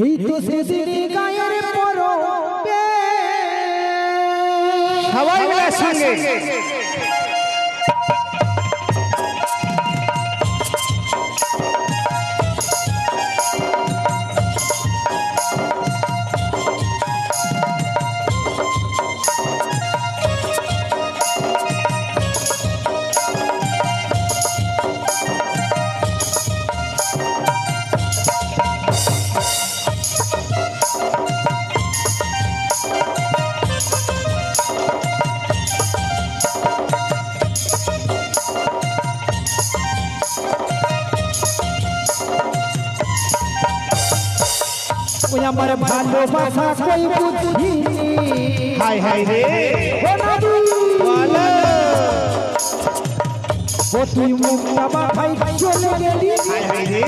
এই তো সেদিন গায়ের পরবে সবাই মিলে সঙ্গে ওই আমার ভালোবাসা কই বুঝিনি হাই হাই রে ও নদী বলো ও তুই মুক্তা ভাই চলে গেলি হাই হাই রে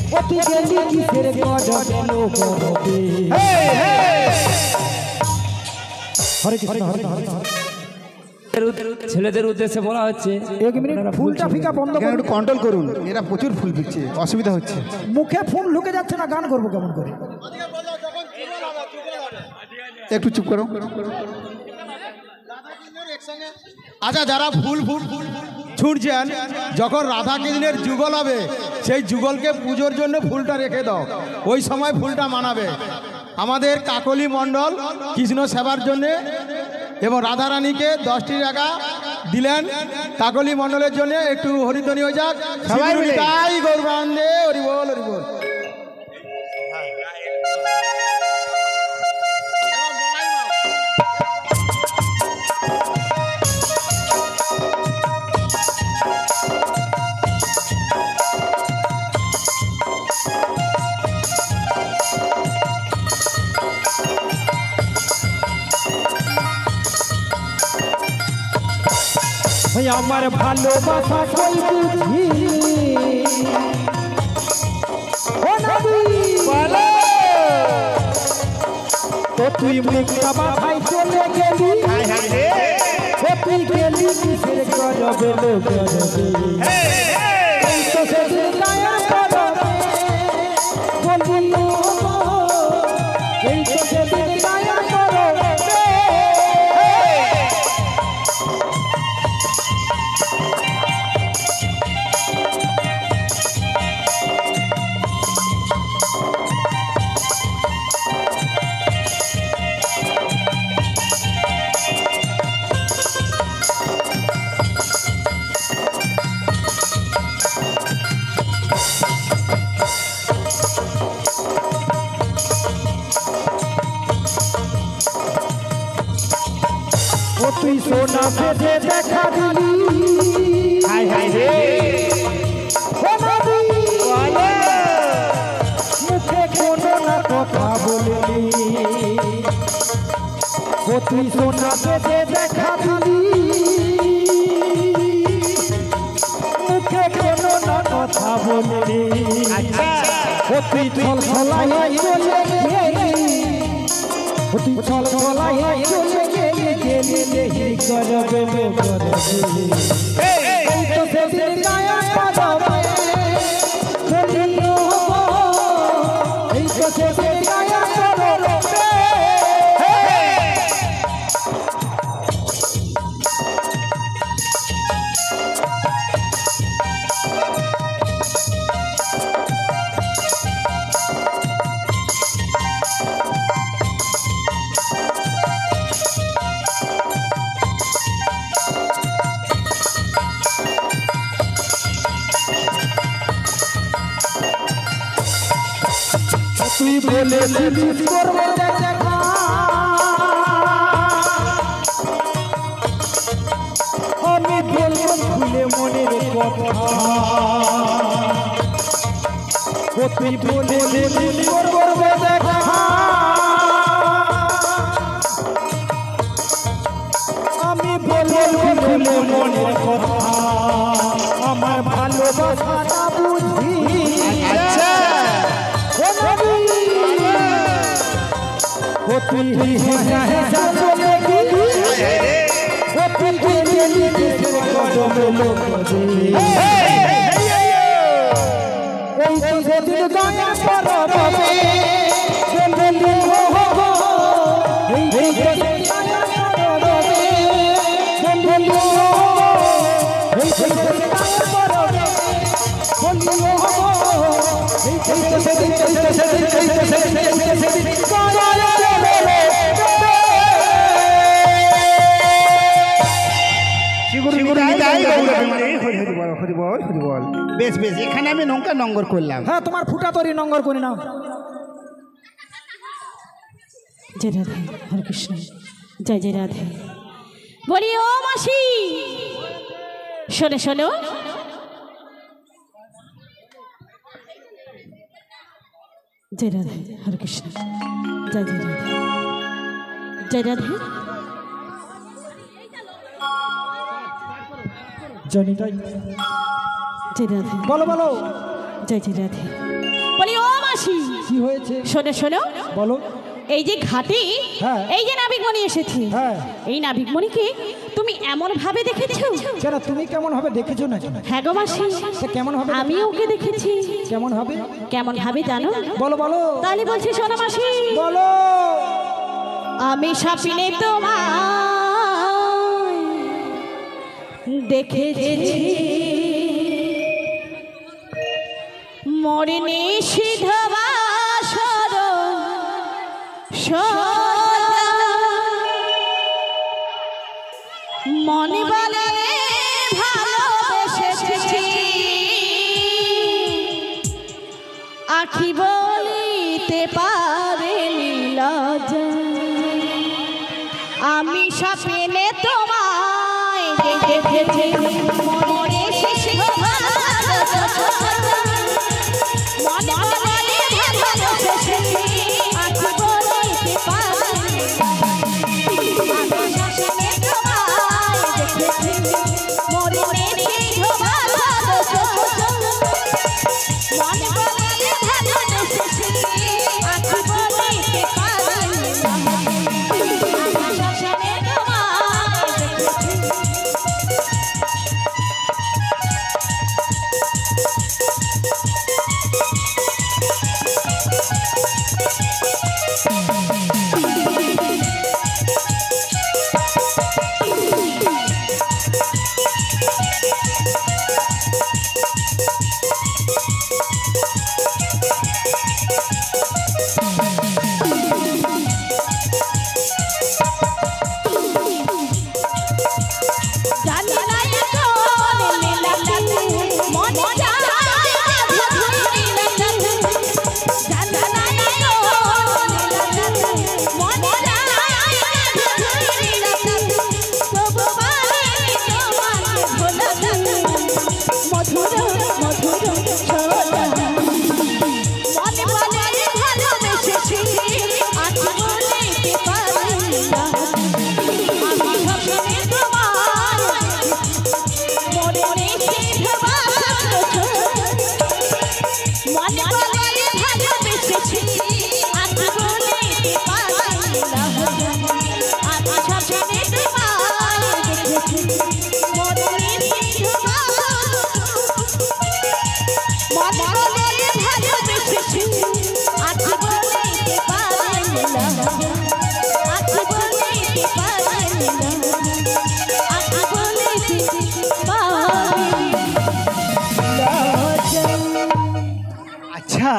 ও তুই গেলি কিসের গড়বে লোক হবে হে হে হরে কৃষ্ণ হরে কৃষ্ণ ছেলেদের উদ্দেশ্যে বলা হচ্ছে এক মিনিট ফুলটা ফিকা বন্ধ এখানে করুন একটু কন্ট্রোল করুন এরা প্রচুর ফুল দিচ্ছে অসুবিধা হচ্ছে মুখে ফুল ঢুকে যাচ্ছে না গান করবো কেমন করে একটু চুপ করো আচ্ছা যারা ফুল ফুল ছুটছেন যখন রাধা কৃষ্ণের যুগল হবে সেই যুগলকে পুজোর জন্য ফুলটা রেখে দাও ওই সময় ফুলটা মানাবে আমাদের কাকলি মণ্ডল কৃষ্ণ সেবার জন্যে এবং রাধারানীকে 10টি টাকা দিলেন কাকলি মণ্ডলের জন্য একটু হরিধ্বনি হয়ে যাক সবাই মিলে তাই গৌরাঙ্গে হরি বল হরি বল আমার ভালোবাসা কই বুঝিনি ও নদী বলো তো তুই মুক্তা ভাই চলে গেলি হাই হাই রে ও তুই গেলি কিসের গড়বে লোক হবে এই তো সেদিন গায়ের পরবে বলিও এই তো সেদিন গায়ের পরবে ও তুই সোনা বেঁধে দেখা দিলি হাই হাই রে ও নদী বলো মুখে কোনো না কথা বলিনি ও তুই সোনা বেঁধে দেখা দিলি মুখে কোনো না কথা বলিনি আচ্ছা ও তুই ছল ছলাই চলে গেলি ও তুই ছল ছলাই চলে গেলি গেলি নেহি করবে লোক করবে এই তো সেদিন গায়া পাবে বলিও এই তো সেদিন গায়া পাবে তুই বলেছিলিস করবো দেখা আমি বলবো খুলে মনের কথা ও তুই বলেছিলিস করবো দেখা আমি বলবো খুলে মনের কথা আমার ভালোবাসাটা বুঝি আচ্ছা ও তুই হেসা হেসা চলে গেলি ও তুই গেলি কিসের মেলো করে এই সেদিন গায়ে পরবে বন্ধু হো এই সেদিন গায়ে পরবে বন্ধু হো এই সেদিন গায়ে পরবে বন্ধু হো এই সেদিন বেশ বেশ এখানে আমি নৌকা নঙ্গর করলাম। হ্যাঁ তোমার ফুটা তরি নঙ্গর করি নাও। জয় রাধে হরে কৃষ্ণ জয় জয় রাধে। বলি ও মাসি শোনো শোনো, জয় রাধে হরে কৃষ্ণ জয় জয় রাধে জয় রাধে। জনিতাই জয় রাধে বলো বলো জয় জয় রাধে। বলি ও মাসি কি হয়েছে শোনো শোনো, বলো। এই যে ঘাটে হ্যাঁ। এই যে নাবিকমণি এসেছে, হ্যাঁ। এই নাবিকমণিকে তুমি এমন ভাবে দেখেছো? কেন তুমি কেমন হবে দেখেছো না? হ্যাঁ গো মাসি, তা কেমন হবে? আমি ওকে দেখেছি। কেমন হবে? কেমন ভাবে জানো? বলো বলো তাহলে বলছি শোনো মাসি, বলো। আমি স্বপ্নে তোমায় দেখেছি মরে নিষিদ্ধ বাসর মনে বলে ভালোবেসেছি আখি বলিতে পারেনি লজ্জা। আমি স্বপ্নে তোমায় দেখেছি মনে নিষিদ্ধ বাসর মনে বলে ভালোবেসেছি আখি বলিতে পারেনি আচ্ছা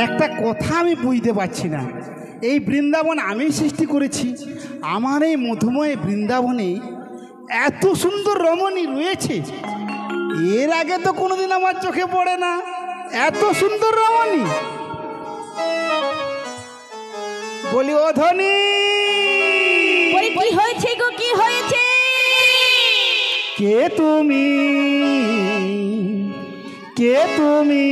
একটা কথা আমি বুঝতে পারছি না, এই বৃন্দাবন আমি সৃষ্টি করেছি, আমার এই মধুময় বৃন্দাবনে এত সুন্দর রমণী রয়েছে, এর আগে তো কোনোদিন আমার চোখে পড়ে না এত সুন্দর রমণী। বলি ও ধনী, কি হয়েছে গো কি হয়েছে? কে তুমি কে তুমি?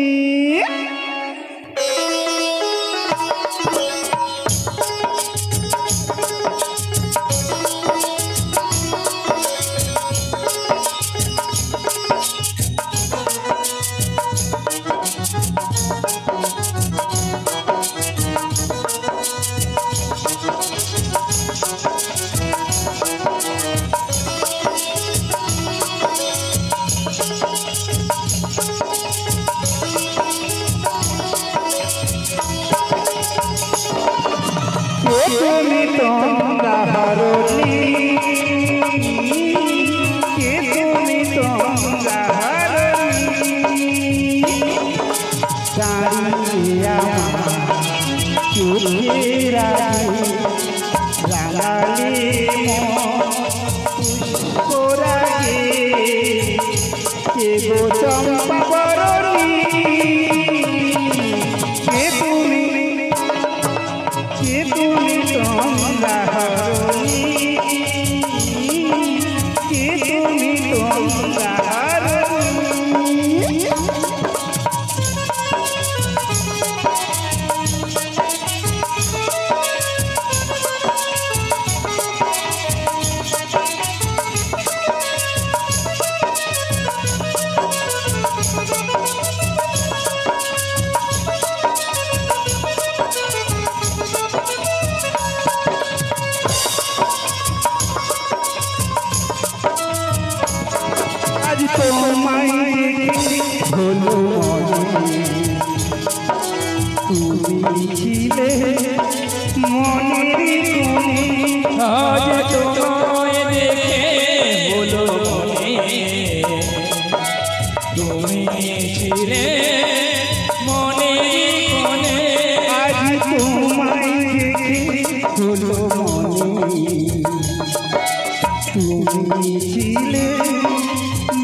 তুমি তোমরা হারনি কে তুমি তোমরা হারনি দাঁড়িয়ে আমার চোখে রাখি রাঙালি পুষ্পরাগে কে গো চম্পা বরণী কে তুমি তোমরা হারনি কে তুমি তোমরা হারনি আজ তোমায় হলো তুমি ছিলে মনের কোণে আজ তোমায় দেখে বলো তুমি ছিলে মনের কোণে আজ তোমায় দেখে হলো মনে তুমি ছিলে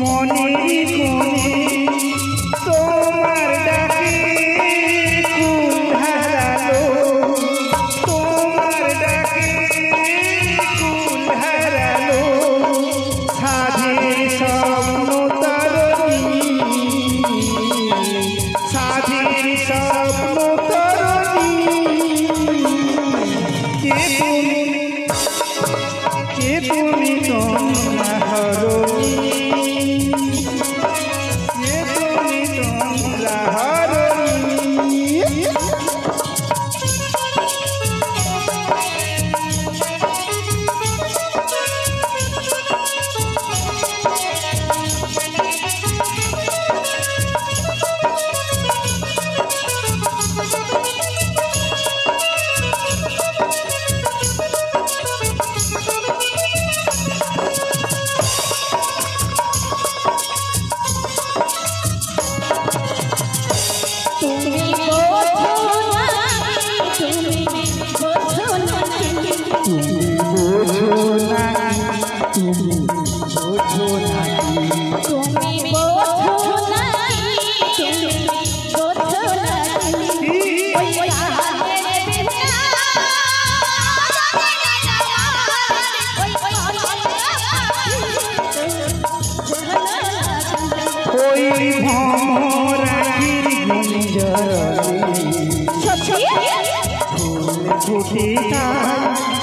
মনের কোণে তোমার ডাকে কুল হারালো তোমার ডাকে কুল হারালো সাধের স্বপ্ন তরণী সাধের স্বপ্ন তরণী কে তুমি তোমরা হারনি কে তুমি তোমরা হারনি তুমি বোঝো না তুমি বোঝো না তুমি বোঝো না তুমি বোঝো না তুমি বোঝো না তুমি বোঝো না ওই আহারের বিনা ওই ভমরাগির গুঞ্জরণী ফুটে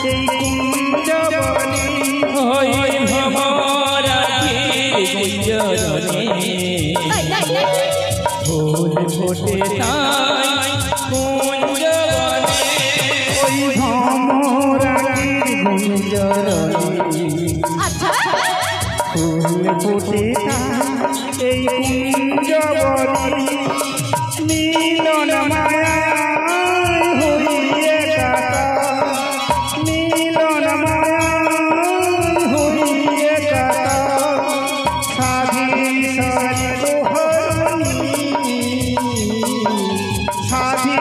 এই কুঞ্জবনে ওই ভমরাগির গুঞ্জরণে ফুল ফোটে তাই কুঞ্জবনে ওই ভমরাগির গুঞ্জরণী ফুল ফোটে এই কুঞ্জবনে মিলন মায়া হইয়ে কাটা মিলন মায়া হইয়ে কাটা সাধি সারি গোহরণী সাধি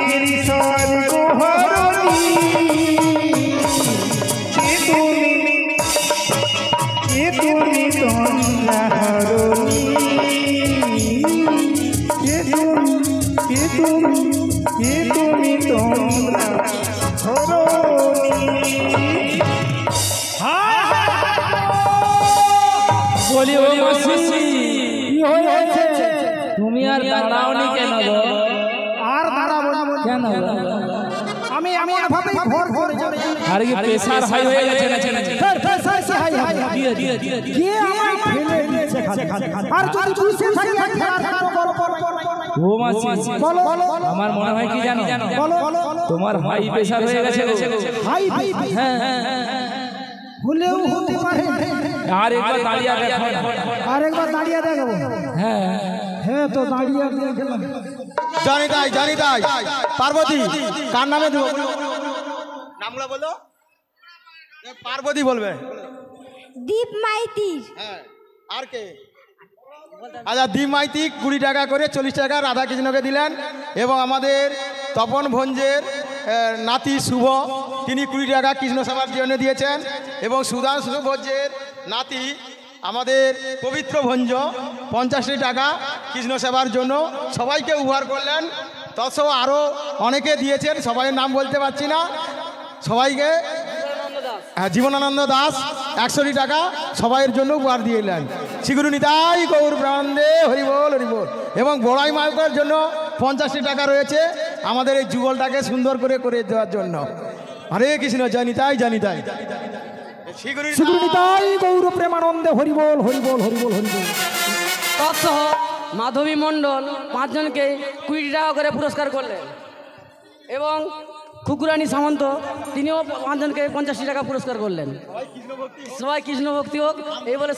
সারি গোহরণী কে তুমি তোমরা হারনি কে তুমি তোমরা হারনি বলি ও মাসি তুমি আর দাঁড়াওনি কেন গো আর দাঁড়াবো না কেন গো? আমি এমন ভাবে ঘর ঘর আর কি প্রেসার হাই হয়ে গেছে নাকি কে আমায় ফেলে দিয়েছে খালি আর যদি বুঝতে থাকি আর খেলার বড় বড় ও মাসি বলো আমার মনে হয় কি জানো বলো তোমার হাই প্রেসার হয়ে গেছে গো। হাই হ্যাঁ হলেও হতে পারে আর একবার দাঁড়িয়ে দেখো। আরেকবার দাঁড়িয়ে দেখাবো। হ্যাঁ হ্যাঁ তো দাঁড়িয়ে দেখলাম। জানি তাই পার্বতী কার নামে দেবো নামগুলো বলো। পার্বতী বলবে। দীপ মাইতির। হ্যাঁ আর কে? আচ্ছা দীপ মাইতি 20 টাকা করে 40 টাকা রাধাকৃষ্ণকে দিলেন এবং আমাদের তপন ভঞ্জের নাতি শুভ তিনি 20 টাকা কৃষ্ণ সভার জন্য দিয়েছেন এবং সুধাংশু ভঞ্জের নাতি আমাদের পবিত্র ভঞ্জ 50 টাকা কৃষ্ণ সেবার জন্য সবাইকে উপহার করলেন। তৎসহ আরও অনেকে দিয়েছেন, সবাইয়ের নাম বলতে পারছি না। সবাইকে জীবনানন্দ দাস 100 টাকা সবাইয়ের জন্য উপহার দিয়ে এলেন। শ্রীগুরু নিতাই গৌর প্রাণদে হরিবোল হরিবোল। এবং বড়াই মায়কের জন্য 50 টাকা রয়েছে আমাদের এই যুগলটাকে সুন্দর করে দেওয়ার জন্য। হরে কৃষ্ণ জানিতাই শ্রীগুরু নিতাই গৌর প্রেমানন্দে হরিবোল হরিবোল হরিবোল হরিবোল। তৎসহ মাধবী মণ্ডল 5 জনকে 20 টাকা করে পুরস্কার করলেন এবং খুকুরানী সামন্ত তিনিও 5 জনকে 85 টাকা পুরস্কার করলেন। সবাই কৃষ্ণ ভক্তি হোক এই বলে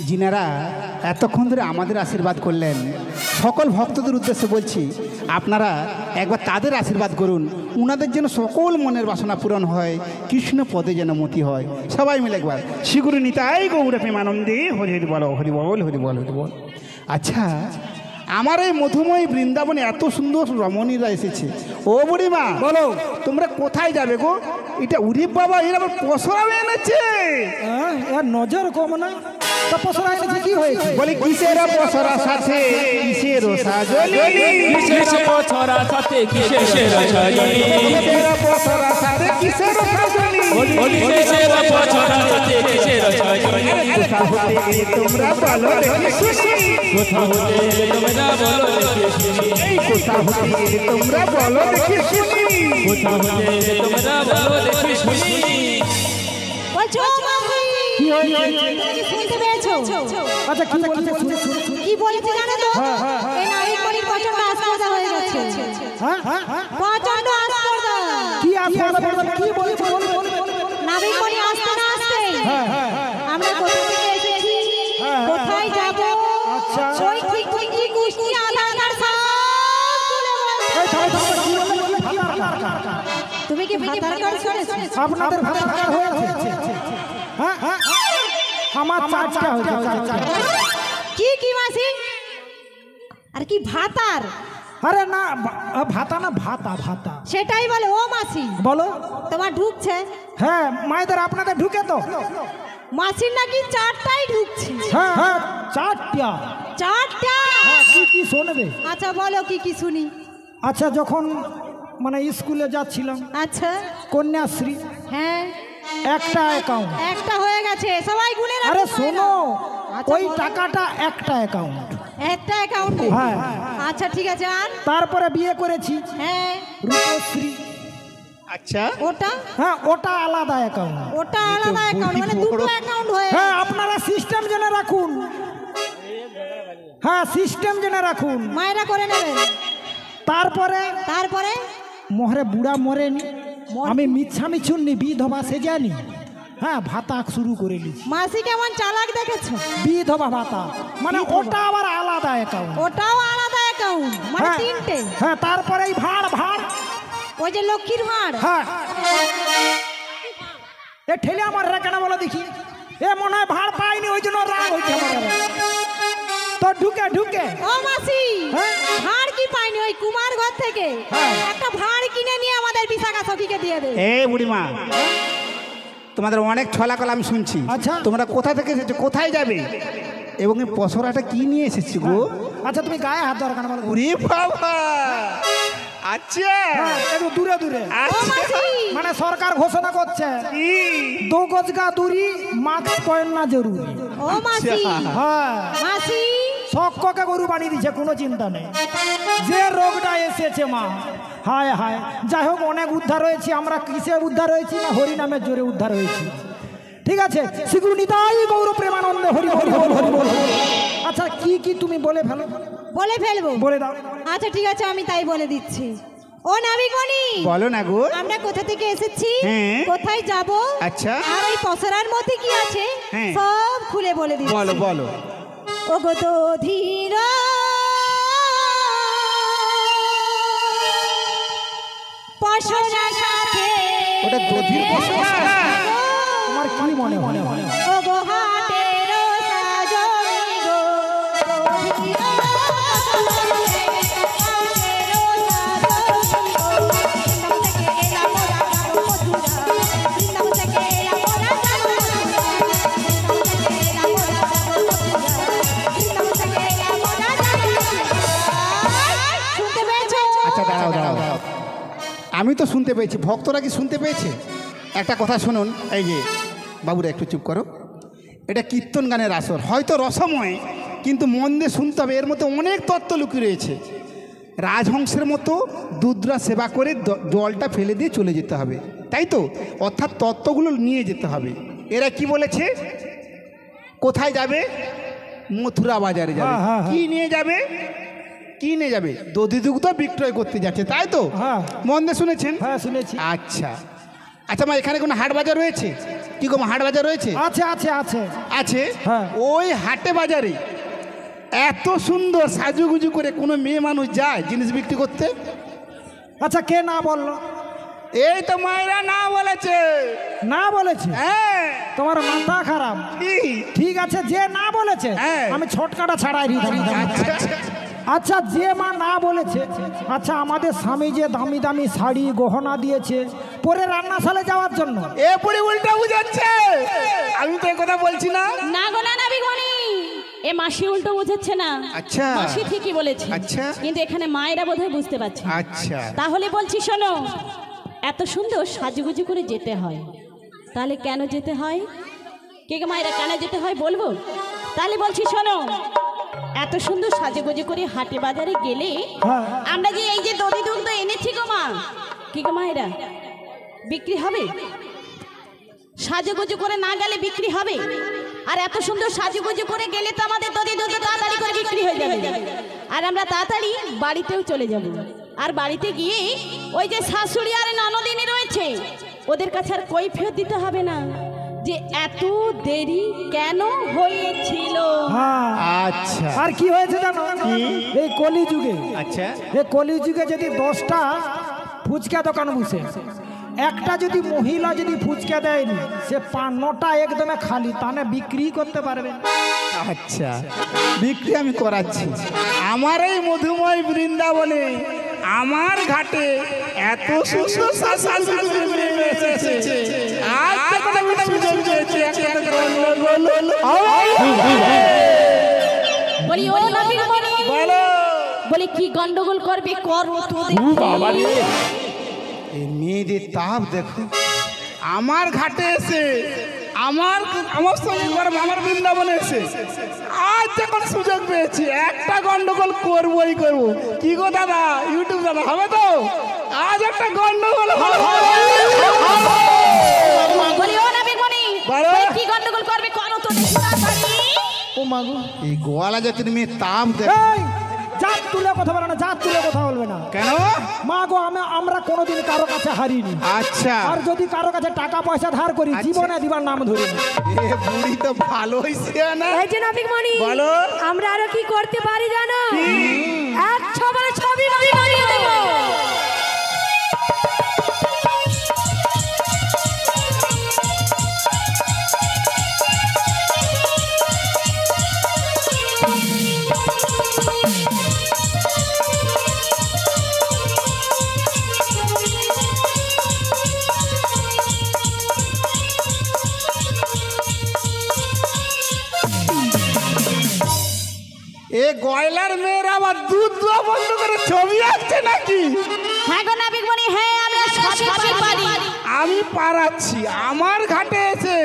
যিনারা এতক্ষণ ধরে আমাদের আশীর্বাদ করলেন, সকল ভক্তদের উদ্দেশ্যে বলছি আপনারা একবার তাদের আশীর্বাদ করুন, উনাদের যেন সকল মনের বাসনা পূরণ হয়, কৃষ্ণ পদে যেন মতি হয়। সবাই মিলে একবার শ্রীগুরু নিতাই গৌর প্রেমানন্দে হরি হরি বল হরি বল হরি বল হরি বল। আচ্ছা, আমার এই মধুময় বৃন্দাবনে এত সুন্দর রমণীরা এসেছে। ও বুড়িমা বলো, তোমরা কোথায় যাবে গো? এটা উরি বাবা, এর আবার পসরা এনেছে। এর নজর কম না, তা পসরা এনেছে কি হয়েছে? বলি কিসের পসরা সাথে কিসের সাজনি, কিসের পছরা সাথে কিসের সাজনি, কিসের পসরা সাথে কিসের সাজনি, কিসের পছরা সাথে কিসের সাজনি। কোথা হতে তোমরা বলো দেখি শুনি, কোথা হতে তোমরা বলো দেখি শুনি, এই কোথা হতে তোমরা বলো দেখি শুনি, কোথা হতে তোমরা বলো দেখি শুনি। বলছো মাসি কি হয়েছে? তুমি কি শুনতে পেয়েছো? আচ্ছা কি বলছে? কি বলেছে জানো তো? এই নারীর প্রচন্ড আস্পর্ধা হয়ে গেছে। হ্যাঁ প্রচন্ড আস্পর্ধা। কি আস্পর্ধা কি বলছে? নারীর মনি আসতে না আসতে আমরা কোথা থেকে এসেছি, কোথায় যাব, আচ্ছা। ওই ঠিক গুষ্টি আধার সব তুলে বলছে। তুমি কি ভাতার কাজ করেছো? আপনাদের ভাতা হয়েছে? হ্যাঁ আমার 4টা হয়েছে। কি মাসি? আর কি ভাতার? আরে না ভাতা না ভাতা সেটাই বলে। ও মাসি বলো। তোমার ঢুকছে? হ্যাঁ মায়েদের আপনাদের ঢুকে তো? মাসির নাকি 4টাই ঢুকছে। হ্যাঁ 4টা। কি শোনবে? আচ্ছা বলো কি শুনি। আচ্ছা যখন মানে স্কুলে যাচ্ছিলাম, আচ্ছা কন্যাশ্রী, হ্যাঁ একটা অ্যাকাউন্ট। একটা হয়ে গেছে, সবাই গুনে রাখো। আরে শোনো, আচ্ছা, ওই টাকাটা একটা অ্যাকাউন্ট। একটা অ্যাকাউন্টে? হ্যাঁ। আচ্ছা ঠিক আছে। আর তারপরে বিয়ে করেছি, হ্যাঁ রূপশ্রী। আচ্ছা ওটা? হ্যাঁ ওটা আলাদা অ্যাকাউন্ট। ওটা আলাদা অ্যাকাউন্ট, মানে দুটো অ্যাকাউন্ট হয়ে। হ্যাঁ আপনারা সিস্টেম জেনে রাখুন। হ্যাঁ সিস্টেম জেনে রাখুন। মায়েরা করে নেবে। তারপরে মোহরে বুড়া মরেনি, আমি মিচ্ছা মিছুননি বিধবা সেজানি। হ্যাঁ ভাতা শুরু করে নিয়েছি। মাসি কেমন চালাক দেখেছো? বিধবা ভাতা মানে ওটা আবার আলাদা অ্যাকাউন্ট। ওটাও আলাদা অ্যাকাউন্ট, মানে 3টে। হ্যাঁ তারপরে এই ভাড় ওই যে লক্ষ্মীর ভাড়। হ্যাঁ এ ঠেলে আমার রে কেন বলো দেখি? এ মনে হয় ভাড় পাইনি, ওই জন্য রাগ হইছে আমার। তো ঢুকে ও মাসি, হ্যাঁ? ভাড় কি পাইনি? ওই কুমার ঘর থেকে হ্যাঁ। একটা ভাড় কিনে নিয়ে আমাদের বিশাখা সখীকে দিয়ে দে। এই বুড়িমা, তোমাদের অনেক ছলাকল আমি শুনছি। আচ্ছা। তোমরা কোথা থেকে এসেছো, কোথায় যাবে, এবং এই পসরাটা কি নিয়ে এসেছি গো? আচ্ছা তুমি গায়ে হাত দরকার বলো। ওরে বাবা, আচ্ছা একটু দূরে ও আচ্ছা। মাসি, মানে সরকার ঘোষণা করছে কি? 2 গজ কা দূরি, মাস্ক পরনা জরুরি। ও মাসি, হ্যাঁ মাসি সককে গরু বানিয়ে দিচ্ছে, কোনো চিন্তা নেই। যে রোগটা এসেছে মা, হায় হায়, যাই হোক অনেক উদ্ধার হয়েছি আমরা। কিসে উদ্ধার হয়েছি না, হরি নামের জোরে উদ্ধার হয়েছি। ঠিক আছে, শ্রী নিতাই গৌর প্রেমানন্দে হরি হরি বল হরি বল। আচ্ছা কি কি তুমি বলে ফেলো। বলে ফেলবো? বলে দাও। আচ্ছা ঠিক আছে, আমি তাই বলে দিচ্ছি। ও নাবিকমণি, বলো না গো। আমরা কোথা থেকে এসেছি, হ্যাঁ। কোথায় যাব, আচ্ছা। আর ওই পসরার মধ্যে কি আছে হ্যাঁ। সব খুলে বলে দিচ্ছি। বলো বলো। ও গো তো ধীর পসরা সাথে, ওটা দধির পসরা? তোমার কি মনে হয়? ও গো হাটের সাজনি গো, ধীর আচ্ছা দাঁড়াও দাঁড়াও, আমি তো শুনতে পেয়েছি, ভক্তরা কি শুনতে পেয়েছে? একটা কথা শুনুন, এই যে বাবুরা একটু চুপ করো। এটা কীর্তন গানের আসর, হয়তো রসময়, কিন্তু মন দিয়ে শুনতে হবে। এর মধ্যে অনেক তত্ত্ব লুকিয়ে রয়েছে। রাজহংসের মতো দুধরা সেবা করে জলটা ফেলে দিয়ে চলে যেতে হবে, তাই তো? অর্থাৎ তত্ত্বগুলো নিয়ে যেতে হবে। এরা কি বলেছে? কোথায় যাবে? মথুরা বাজারে যাবে। হ্যাঁ, হ্যাঁ, কি নিয়ে যাবে? কি নিয়ে যাবে? দধি দুগ্ধ বিক্রয় করতে যাচ্ছে, তাই তো? হ্যাঁ। মন দিয়ে শুনেছেন? হ্যাঁ শুনেছি। আচ্ছা আচ্ছা মা, এখানে কোনো হাট বাজার রয়েছে কি গো? হাট বাজার রয়েছে? আছে আছে আছে আছে। হ্যাঁ। ওই হাটে বাজারে এত সুন্দর সাজুগুজু করে কোনো মেয়ে মানুষ যায় জিনিস বিক্রি করতে? আচ্ছা কে না বললো? এই তো মায়েরা না বলেছে। না বলেছে? হ্যাঁ। তোমার মাথা খারাপ। কি? ঠিক আছে, যে না বলেছে হ্যাঁ। আমি ছটকাটা ছাড়াই দিই। আচ্ছা আচ্ছা যে মা না বলেছে, আচ্ছা আমাদের স্বামী যে দামি দামি শাড়ি গহনা দিয়েছে পরে রান্নাশালে যাওয়ার জন্য, এ পুরি উল্টা বুঝাচ্ছে। আমি তো এই কথা বলছি না। না গো না নাবিকমণি, এ মাসি উল্টো বুঝাচ্ছে না। আচ্ছা। মাসি ঠিকই বলেছে। আচ্ছা। কিন্তু এখানে মায়েরা বোধহয় বুঝতে পারছে না। আচ্ছা তাহলে বলছি শোনো, এত সুন্দর সাজুগুজু করে যেতে হয়, তাহলে কেন যেতে হয়? কে কে মায়েরা কেন যেতে হয় বলবো? তাহলে বলছি শোনো, এত সুন্দর সাজুগুজু করে হাটে বাজারে গেলে হ্যাঁ। আমরা যে এই যে দধি দুগ্ধ এনেছি গো মা, কি গো মায়েরা, বিক্রি হবে? সাজুগুজু করে না গেলে বিক্রি হবে? আর এত সুন্দর সাজুগুজু করে গেলে তো আমাদের দধি দুগ্ধ তাড়াতাড়ি করে বিক্রি হয়ে যাবে, আর আমরা তাড়াতাড়ি বাড়িতেও চলে যাব। আর বাড়িতে গিয়ে ওই যে শাশুড়ি আর ননদিনী রয়েছে ওদের কাছে আর কৈফিয়ত দিতে হবে না যে এত দেরি কেন হয়েছিল। হ্যাঁ। আচ্ছা আর কি হয়েছে জানো? এই কলিযুগে, আচ্ছা এই কলিযুগে যদি 10টা ফুচকা দোকান বসে, একটা যদি মহিলা যদি ফুচকা দেয়নি, সে 9টা একদমে খালি, তাহলে বিক্রি করতে পারবে। আচ্ছা বিক্রি আমি করাচ্ছি। আমার এই মধুময় বৃন্দাবনে আমার ঘাটে এত সুন্দর সাজুগুজু মেয়ে এসেছে। আজ যখন আমি সুযোগ পেয়েছি, একটা গন্ডগোল হলো। বলি ও নাবিকমণি, বলো। বলি কি গন্ডগোল করবে করো তো দেখি। এই মেয়েদের তাপ দেখো, আমার ঘাটে এসে আমার সঙ্গে করবো, আমার বৃন্দাবনে এসে আজ যখন সুযোগ পেয়েছি একটা গন্ডগোল করবোই করবো। কি গো দাদা, ইউটিউব দাদা, হবে তো? আজ একটা গন্ডগোল হবে। বলি ও নাবিকমণি, বলো। বলি কি গন্ডগোল করবে করো তো দেখি তাড়াতাড়ি। ও মাগো, এই গোয়ালা জাতির মেয়ে তাপ দেখো। এই জাত তুলে কথা বলে না, জাত তুলে কথা বলবে না। কেন? মা গো, আমরা কোনোদিন কারো কাছে হারিনি। আচ্ছা আর যদি কারো কাছে টাকা পয়সা ধার করি, আচ্ছা। জীবনে দিবার নাম ধরিনি। এ বুড়ি তো ভালো হইছে না। এই যে নাবিকমণি, বলো। আমরা আরো কি করতে পারি জানো? এক ছবলে ছবি বানিয়ে দেব। এ গয়লার মেয়েরা আবার দুধ দোয়া বন্ধ করে ছবি আঁকছে নাকি? হ্যাঁ গো নাবিকমণি, হ্যাঁ আমি সবই পারি। আমি পারাচ্ছি। আমার ঘাটে এসে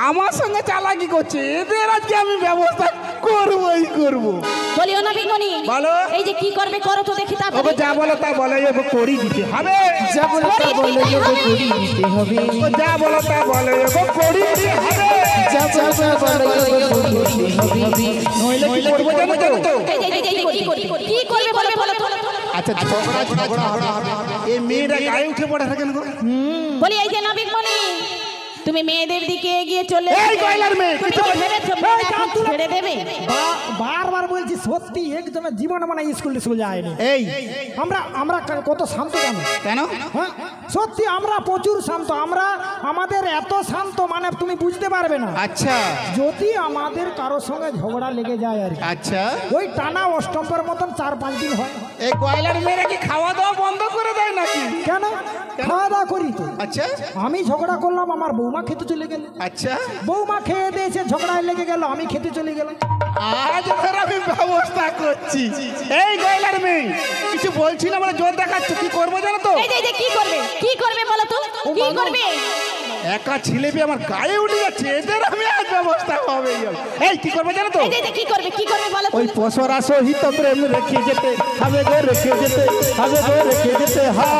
আমার সঙ্গে চালাকি করছে, এদের আজকে আমি ব্যবস্থা করবই করবো। বলিও না বিগমণি বলো। এই যে কি করবে করো তো দেখি ওকে তাড়াতাড়ি যা বলো তা বলে ওকে করি দিতে হবে। যা বলো তা বলো যোগ করি দিতে হবে। ও যা বলো তা বলে ওকে করি দিতে হবে। যা বলো যোগ করি দিতে হবে। নইলে কি করবো জানো তো? কি করবে বলে বলো তো। আচ্ছা ঝগড়া হবে। এই মেয়েরা গায়ে উঠে পড়ে থাকেন গো। বলি এই যে না বিগমণি তুমি মেয়েদের দিকে এগিয়ে চলে এই গয়লার মেয়ে, তুমি কিছু কি বল- ভেবেছো মেয়েরা এখন ছেড়ে দেবে? বারবার বলছি সত্যি একদম জীবনে মানে স্কুল যায়নি। এই আমরা কত শান্ত কেন? কেন? হ্যাঁ সত্যি আমরা প্রচুর শান্ত। আমাদের এত শান্ত মানে তুমি বুঝতে পারবে না। আচ্ছা যদি আমাদের কারোর সঙ্গে ঝগড়া লেগে যায় আর কি, আচ্ছা। ওই টানা অষ্টম্পের মতন 4-5 দিন হয়। এই গয়লার মেয়েরা কি খাওয়া দাওয়া বন্ধ করে দেয় নাকি? কেন? খাওয়া দাওয়া করি তো। আচ্ছা আমি ঝগড়া করলাম, আমার বৌমা খেতে চলে গেল। আচ্ছা। বৌমা খেয়ে দিয়েছে, ঝগড়ায় লেগে গেল, আমি খেতে চলে গেলাম। আজ ধর আমি ব্যবস্থা করছি। এই গয়লার মেয়ে কিছু বলছি না মানে জোর দেখাচ্ছ, কি করবো জানো তো? এই যে কি করবে? কি করবে বলো তো? কি করবে? একা ছেলে মেয়ে আমার গায়ে উঠে যাচ্ছে, এদের আমি আজ ব্যবস্থা হবে। এই কি করবো জানো তো? এই যে কি করবে? কি করবে বলো তো? ওই পশরা সহিত প্রেম রেখে যেতে হবে গো, রেখে যেতে হবে গো, রেখে যেতে হবে।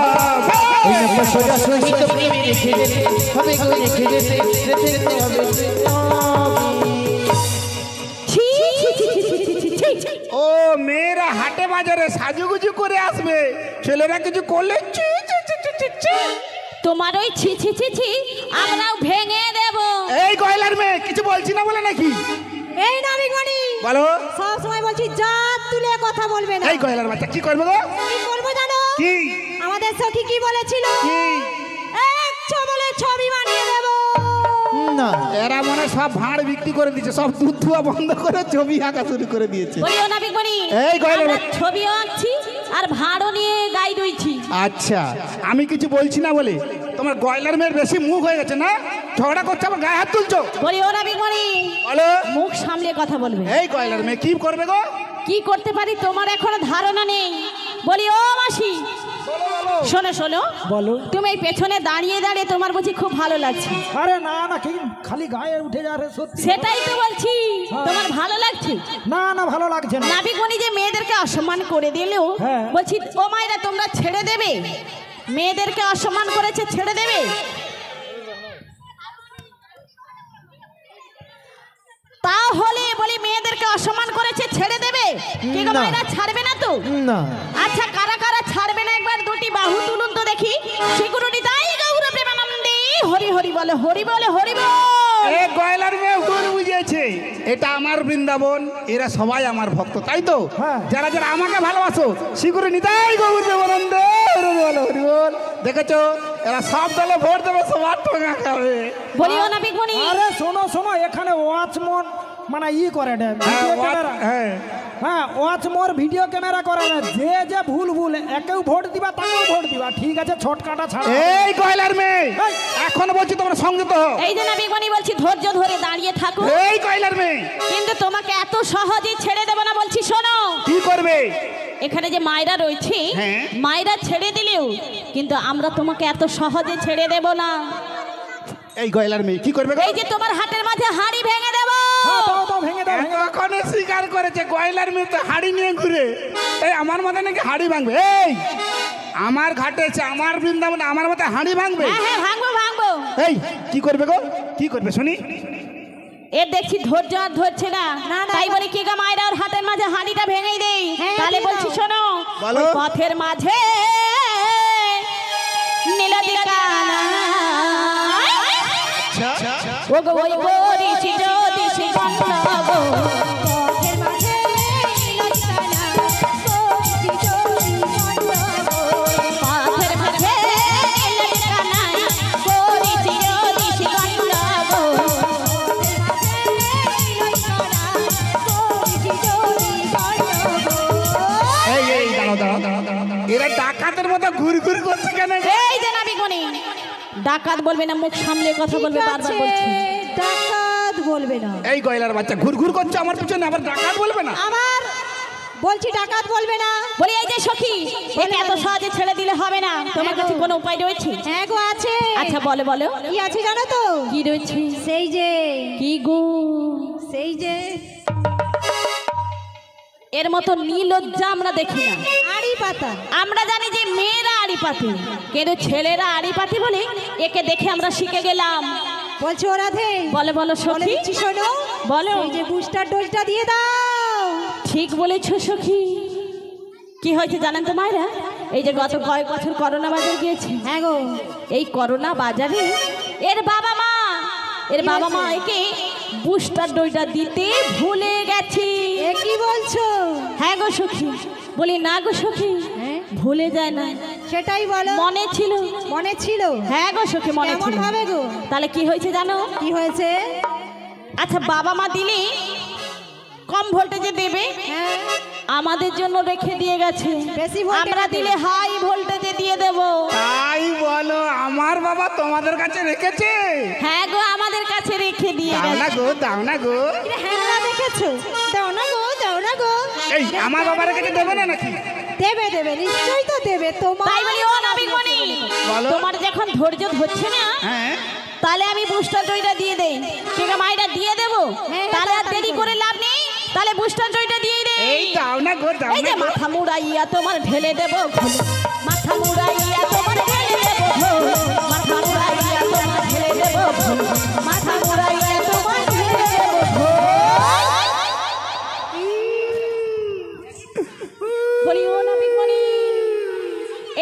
ওই পশরা সহিত প্রেম রেখে যেতে হবে গো, রেখে যেতে হবে। ছি ছি ছি ছি ছি ছি ছি ছি। ও মেয়েরা হাটে বাজারে সাজুগুজু করে আসবে, ছেলেরা কিছু করলে ছি, ছি, ছি, ছি, ছি, ছি। তোমার ওই ছি ছি ছি ছি আমরাও ভেঙে দেব। এই গয়লার মেয়ে কিছু বলছি না বলে নাকি? এই না বিগমণি বলো। সব সময় বলছি জাত তুলে কথা বলবে না। এই গয়লার বাচ্চা কি করবে গো? কি করবো জানো? কি আমাদের সখী কি বলেছিল? কি? এক ছবলে ছবি বানিয়ে দেব। না এরা মনে হয় সব ভাঁড় বিক্রি করে দিয়েছে, সব দুধ ধোয়া বন্ধ করে ছবি আঁকা শুরু করে দিয়েছে। বলিও না বিগমণি এই গয়লার আমরা বাচ্চা। ছবিও আঁকছি আর ভাড়ও নিয়ে গাই দইছি। আচ্ছা আমি কিছু বলছি না বলে তোমার গয়লার মেয়ের বেশি মুখ হয়ে গেছে না? ঝগড়া করছে, আমার গায়ে হাত তুলছো। বলিও না বিগমণি বলো। মুখ সামলে কথা বলবে। এই গয়লার মেয়ে কি করবে গো? কি করতে পারি তোমার এখনো ধারণা নেই। বলি ও মাসি শোনো শোনো, বলো। তুমি এই পেছনে দাঁড়িয়ে দাঁড়িয়ে তোমার বুঝি খুব ভালো লাগছে? আরে না না, কি খালি গায়ে উঠে যাবে সত্যি। সেটাই তো বলছি, তোমার ভালো লাগছে? না না ভালো লাগছে না। নাবিকমণি যে মেয়েদেরকে অসম্মান করে দিলেও হ্যাঁ। বলছি ও মায়েরা তোমরা ছেড়ে দেবে? মেয়েদেরকে অসম্মান করেছে, ছেড়ে দেবে? তাহলে বলি মেয়েদেরকে অসম্মান করেছে, ছেড়ে দেবে কি গো না। মায়েরা? ছাড়বে না তো? না আচ্ছা কারা কারা ছাড়বে না একবার দুটি বাহু তুলুন তো দেখি। সিকিউরিটি তাই গৌর প্রেমানন্দে হরি হরি বলে, হরি বলে, হরি বল। এ গয়লার মেয়ে ভুল বুঝিয়েছে, এটা আমার বৃন্দাবন, এরা সবাই আমার ভক্ত, তাই তো? হ্যাঁ। যারা যারা আমাকে ভালোবাসো শিগুরে নিতাই গৌর দেবানন্দে হরি বল, হরি বল। দেখেছো এরা সব দলে ভোট দেবে, সবার ঠোঙা খাবে। বলিও না বিগমণি। আরে শোনো শোনো, এখানে ওয়াচমন মানে করে দেয় হ্যাঁ, ভিডিও ক্যামেরা। হ্যাঁ। হ্যাঁ ওয়াচ মোর ভিডিও ক্যামেরা করে না। যে যে ভুল ভুল একেও ভোট দিবা, তাকেও ভোট দিবা, ঠিক আছে? ছটকাটা ছাড়া। এই গয়লার মেয়ে এই। এখন বলছি তোমরা সংযত হও। এই যে নাবিকমণি বলছি ধৈর্য ধরে দাঁড়িয়ে থাকো, এই গয়লার মেয়ে কিন্তু তোমাকে এত সহজে ছেড়ে দেব না বলছি। শোনো, কি করবে? এখানে যে মায়েরা রয়েছে, হ্যাঁ। মায়েরা ছেড়ে দিলেও কিন্তু আমরা তোমাকে এত সহজে ছেড়ে দেব না। এই গয়লার মেয়ে কি করবে গো? এই যে তোমার হাতের মাঝে হাঁড়ি ভেঙে দেব। হ্যাঁ, দাও দাও, ভেঙে দাও, ভেঙে দাও। কখনো স্বীকার করেছে গয়লার মেয়ে তো হাড়ি নিয়ে ঘুরে। এই আমার মাথায় নাকি হাড়ি ভাঙবে? এই আমার ঘাটে এসে আমার বৃন্দাবনে আমার মাথায় হাড়ি ভাঙবে? হ্যাঁ হ্যাঁ ভাঙবো ভাঙবো। এই কি করবে গো? কি করবে শুনি? এর দেখছি ধৈর্য আর ধরছে না, না, তাই না। বলে কি গো মায়েরা ওর হাতের মাঝে হাঁড়িটা ভেঙেই দেই। হ্যাঁ, তাহলে দিয়ে বলছি দাও। শোনো, বলো। ওই পথের মাঝে নীলদিকানা ও গো ওই গরিশি জ্যোতিষী গন্ধ গো। পথের মাঝে নীলদিকানা, সবজি জমি মণ্ডপ। পথের মাঝে নীলদিকানা, গরিশি জ্যোতিষী গন্ধ গো। এই এই দাঁড়াও দাঁড়াও দাঁড়াও দাঁড়াও। এরা ডাকাতের মতো ঘুরি ঘুরি করছে কেন? এই যে নাবিকমণি, ডাকাত বলবে না, মুখ সামলে কথা বলবে, বারবার বলছি। ডাকাত বলবে না। এই গয়লার বাচ্চা ঘুর ঘুর করছে আমার পিছনে, আবার ডাকাত বলবে না? আবার বলছি ডাকাত বলবে না। বলি এই যে সখী, একে এত সহজে ছেড়ে দিলে হবে না, তোমার কাছে কোনো উপায় রয়েছে? হ্যাঁ গো আছে। আচ্ছা বলো বলো, কি আছে জানো তো? কি রয়েছে? সেই যে কি গো? সেই যে এর মতো নির্লজ্জা আমরা দেখি না। আড়ি পাতা আমরা জানি যে মেয়েরা আড়ি পাতে, কিন্তু ছেলেরা আড়ি পাতে বলে একে দেখে আমরা শিখে গেলাম। বলছো রাধে, বলে বলো বলে সখী, দিচ্ছি শোনো, বলো। এই যে বুস্টার ডোজটা দিয়ে দাও। ঠিক বলেছো সখী। কি হয়েছে জানেন তো মায়েরা, এই যে গত কয়েক বছর করোনা বাজার গিয়েছে। হ্যাঁ গো, এই করোনা বাজারে এর বাবা মা একে বুস্টার ডোজটা দিতে ভুলে গেছে। এ কি বলছো? হ্যাঁ গো সখী। বলি না গো সখী, হ্যাঁ? ভুলে যায় না, সেটাই বলো। মনে ছিল। মনে ছিল? হ্যাঁ গো সখী, মনে কেমন ছিল। ভাবে গো? তাহলে কি হয়েছে জানো? কি হয়েছে? আচ্ছা, বাবা মা দিলে কম ভোল্টেজে দেবে, হ্যাঁ, আমাদের জন্য রেখে দিয়ে গেছে। বেশি ভোল্টেজে আমরা দিলে হাই ভোল্টেজে দিয়ে দেব। তাই বলো, আমার বাবা তোমাদের কাছে রেখেছে? হ্যাঁ গো, আমাদের কাছে রেখে দিয়ে দাও না গেছে। গো, দাও না গো। হ্যাঁ না, দেখেছো? দাও না গো, দাও না গো। এই আমার বাবার কাছে দেবে না নাকি? দেবে দেবে, নিশ্চয়ই তো দেবে। তোমার তাই বলি ও নাবিকমণি, বলো। তোমার যখন ধৈর্য ধরছে না, হ্যাঁ, তাহলে আমি বুস্টার ডোজটা দিয়ে দেই। ঠিক আছে মাইটা দিয়ে দেবো। হ্যাঁ, তাহলে আর তাড়াতাড়ি দেরি করে লাভ নেই, তাহলে বুস্টার ডোজটা দিয়ে দেই। এই দাও না গো, দাও এই না যে গো। মাথা মুড়াইয়া তোমার ঢেলে দেবো, মাথা মুড়াইয়া তোমার ঢেলে দেবো, মাথা মুড়াইয়া তোমার ঢেলে দেবো, মাথা মুড়াইয়া তোমার ঢেলে দেবো। বলি ও নাবিকমণি,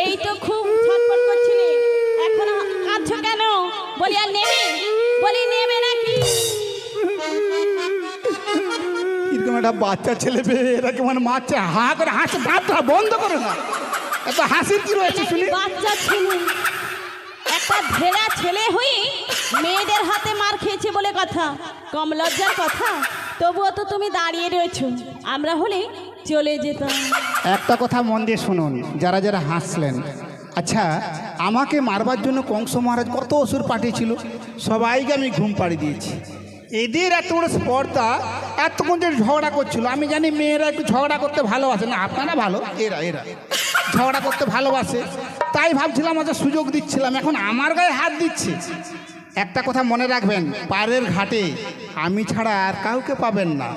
এই তো খুব ছটফট করছিলে, এখন কাঁদছো কেন? বলি আর নেবে? বলি নেবে নাকি? এরকম একটা বাচ্চা ছেলে পেয়ে এরা কেমন মারছে, হা করে হাসছে, দাঁতটা বন্ধ করো না। এত হাসির কি রয়েছে শুনি? বাচ্চা ছেলে, একটা ভেড়া ছেলে হয়ে মেয়েদের হাতে মার খেয়েছে বলে কথা, কম লজ্জার কথা। তবুও তো তুমি দাঁড়িয়ে রয়েছো, আমরা হলে চলে যেতাম। একটা কথা মন দিয়ে শুনুন, যারা যারা হাসলেন। আচ্ছা, আমাকে মারবার জন্য কংস মহারাজ কত অসুর পাঠিয়েছিল, সবাইকে আমি ঘুম পাড়িয়ে দিয়েছি। এদের এত বড় স্পর্ধা, এতক্ষণ যে ঝগড়া করছিল। আমি জানি মেয়েরা একটু ঝগড়া করতে ভালোবাসে না, আপনারা ভালো, এরা ঝগড়া করতে ভালোবাসে, তাই ভাবছিলাম আচ্ছা সুযোগ দিচ্ছিলাম, এখন আমার গায়ে হাত দিচ্ছে। একটা কথা মনে রাখবেন, পাড়ের ঘাটে আমি ছাড়া আর কাউকে পাবেন না।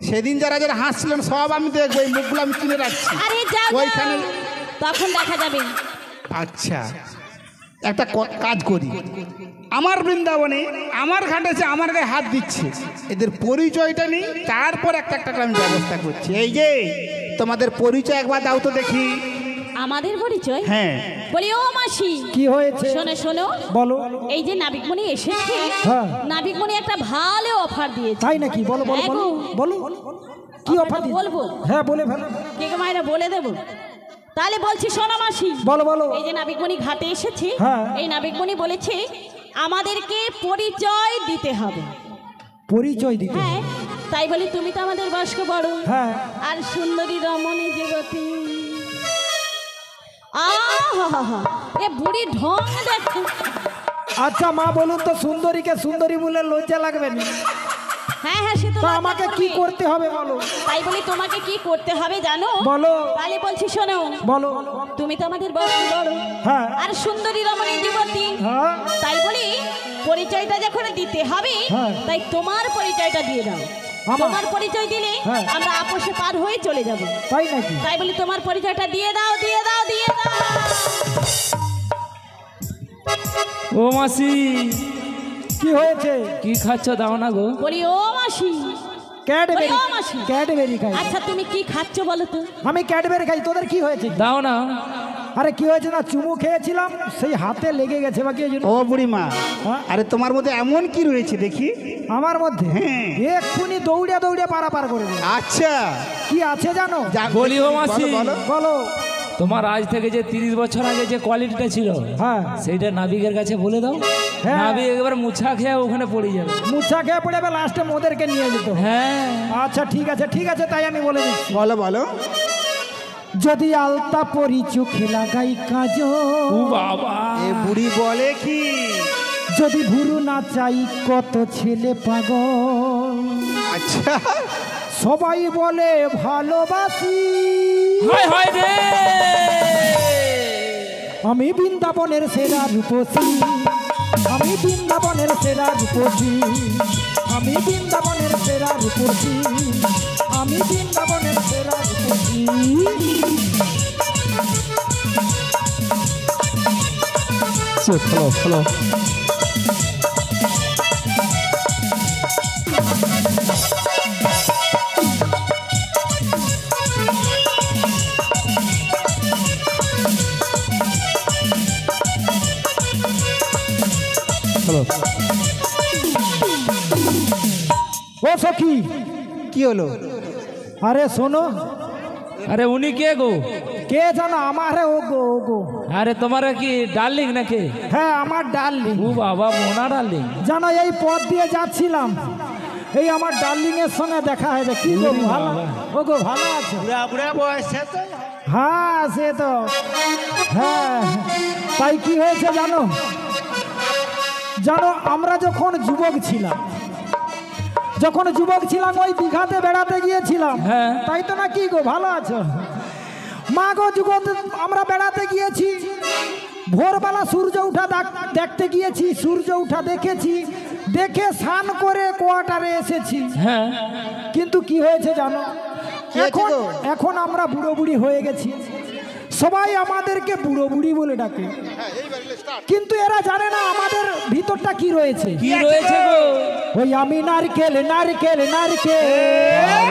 সেদিন যারা যারা হাসছিলেন সব আমি দেখবো, এই মুখগুলো আমি চিনে রাখছি আরে যাও ওইখানে। তখন দেখা যাবে। আচ্ছা, একটা কাজ করি, আমার বৃন্দাবনে আমার ঘাটে এসে আমার গায়ে হাত দিচ্ছে, এদের পরিচয়টা নিই, তারপর একটা একটা আমি ব্যবস্থা করছি। এই যে তোমাদের পরিচয় একবার দাও তো দেখি। আমাদের পরিচয়? হ্যাঁ। বলি ও মাসি, কি হয়েছে শোনো শোনো, বলো। এই যে নাবিকমণি এসেছে, হ্যাঁ। নাবিকমণি একটা ভালো অফার দিয়েছে। তাই নাকি? বলো বলো হ্যাঁ বলো গো। বলো, কি অফার অফারটা বলবো? হ্যাঁ বলে ফেলো। কে কে মায়েরা বলে দেবো? তাহলে বলছি শোনো মাসি, বলো বলো। এই যে নাবিকমণি ঘাটে এসেছে, হ্যাঁ। এই নাবিকমণি বলেছে আমাদেরকে পরিচয় দিতে হবে। পরিচয় দিতে হ্যাঁ, তাই বলি তুমি তো আমাদের বয়স্ক বড়, হ্যাঁ। আর সুন্দরী রমণী যুবতী। আহা, এ বুড়ি ঢং দেখো। আচ্ছা মা বলুন তো, সুন্দরীকে সুন্দরী বলে লজ্জা লাগবে না? হ্যাঁ হ্যাঁ, সে তো তো লজ্জা আমাকে করবে। কি করতে হবে বলো? তাই বলি তোমাকে কি করতে হবে জানো? বলো তাহলে বলছি শোনো, বলো। তুমি তো আমাদের বয়স্ক বড়, হ্যাঁ। আর সুন্দরী রমণী যুবতী, হ্যাঁ। তাই বলি পরিচয়টা যখন দিতে হবে, হ্যাঁ। তাই তোমার পরিচয়টা দিয়ে দাও। আমার? তোমার পরিচয় দিলে হ্যাঁ। আমরা আপোষে পার হয়ে চলে যাব। তাই নাকি? তাই বলি তোমার পরিচয়টা দিয়ে দাও, দিয়ে দাও, দিয়ে দাও। ও মাসি, কি হয়েছে? কি খাচ্ছ দাও না গো? বলি ও মাসি, ক্যাডবেরি। বলি ও মাসি। ক্যাডবেরি খাই। আচ্ছা তুমি কি খাচ্ছ বলো তো? আমি ক্যাডবেরি খাই। তোদের কি হয়েছে? দাও না। আরে কি হয়েছে না, চুমু খেয়েছিলাম, সেই হাতে লেগে গেছে বাকি ওই জন্য। ও বুড়িমা, হ্যাঁ? আরে তোমার মধ্যে এমন কি রয়েছে দেখি? আমার মধ্যে হ্যাঁ। এক্ষুনি দৌড়ে দৌড়ে পারাপার করে দেবে। আচ্ছা, কি আছে জানো? বলি ও মাসি, বলো, বলো। বলো। তোমার আজ থেকে যে 30 বছর আগে যে কোয়ালিটিটা ছিল, হ্যাঁ। সেইটা নাবিকের কাছে বলে দাও। হ্যাঁ। নাবিক একেবারে মুছা খেয়ে ওখানে পড়ে যাবে। মুচ্ছা খেয়ে পড়ে লাস্টে মোদেরকে নিয়ে যেত। হ্যাঁ। আচ্ছা ঠিক আছে ঠিক আছে, তাই আমি বলে দিচ্ছি। বলো বলো। যদি আলতা পরি চোখে লাগাই কাজ, ও বাবা, এ বুড়ি বলে কি? যদি ভুরু না চাই কত ছেলে পাগল, আচ্ছা, সবাই বলে ভালোবাসি, হায় হায় রে, আমি বৃন্দাবনের সেরা রূপসী, আমি বৃন্দাবনের সেরা রূপসী, আমি বৃন্দাবনের সেরা রূপসী, আমি বৃন্দাবনের সেরা রূপসী। হ্যালো হ্যালো ও সখী, কি হলো? আরে শোনো, আরে উনি কে গো? কে জানো? আমারে ও গো, ও গো। আরে তোমার কি ডার্লিং নাকি? হ্যাঁ, আমার ডার্লিং। ও বাবা, মোনা ডার্লিং। জানো এই পথ দিয়ে যাচ্ছিলাম, এই আমার ডার্লিং এর সঙ্গে দেখা হয়েছে। কি গো, ভালো? ও গো, ভালো আছে? হ্যাঁ, সে তো হ্যাঁ। তাই কি হয়েছে জানো? জানো আমরা যখন যুবক ছিলাম, ওই দীঘাতে বেড়াতে গিয়েছিলাম। হ্যাঁ। তাই তো না? কি গো, ভালো আছো? মা গো, যুগতে আমরা বেড়াতে গিয়েছি, ভোরবেলা সূর্য উঠা দেখতে গিয়েছি, সূর্য উঠা দেখেছি, দেখে স্নান করে কোয়ার্টারে এসেছি। হ্যাঁ, কিন্তু কি হয়েছে জানো? এখন আমরা বুড়ো বুড়ি হয়ে গেছি, সবাই আমাদেরকে বুড়ো বুড়ি বলে ডাকে, কিন্তু এরা জানে না আমাদের ভিতরটা কি রয়েছে। কি রয়েছে গো? ওই আমি নারকেল নারকেল নারকেল,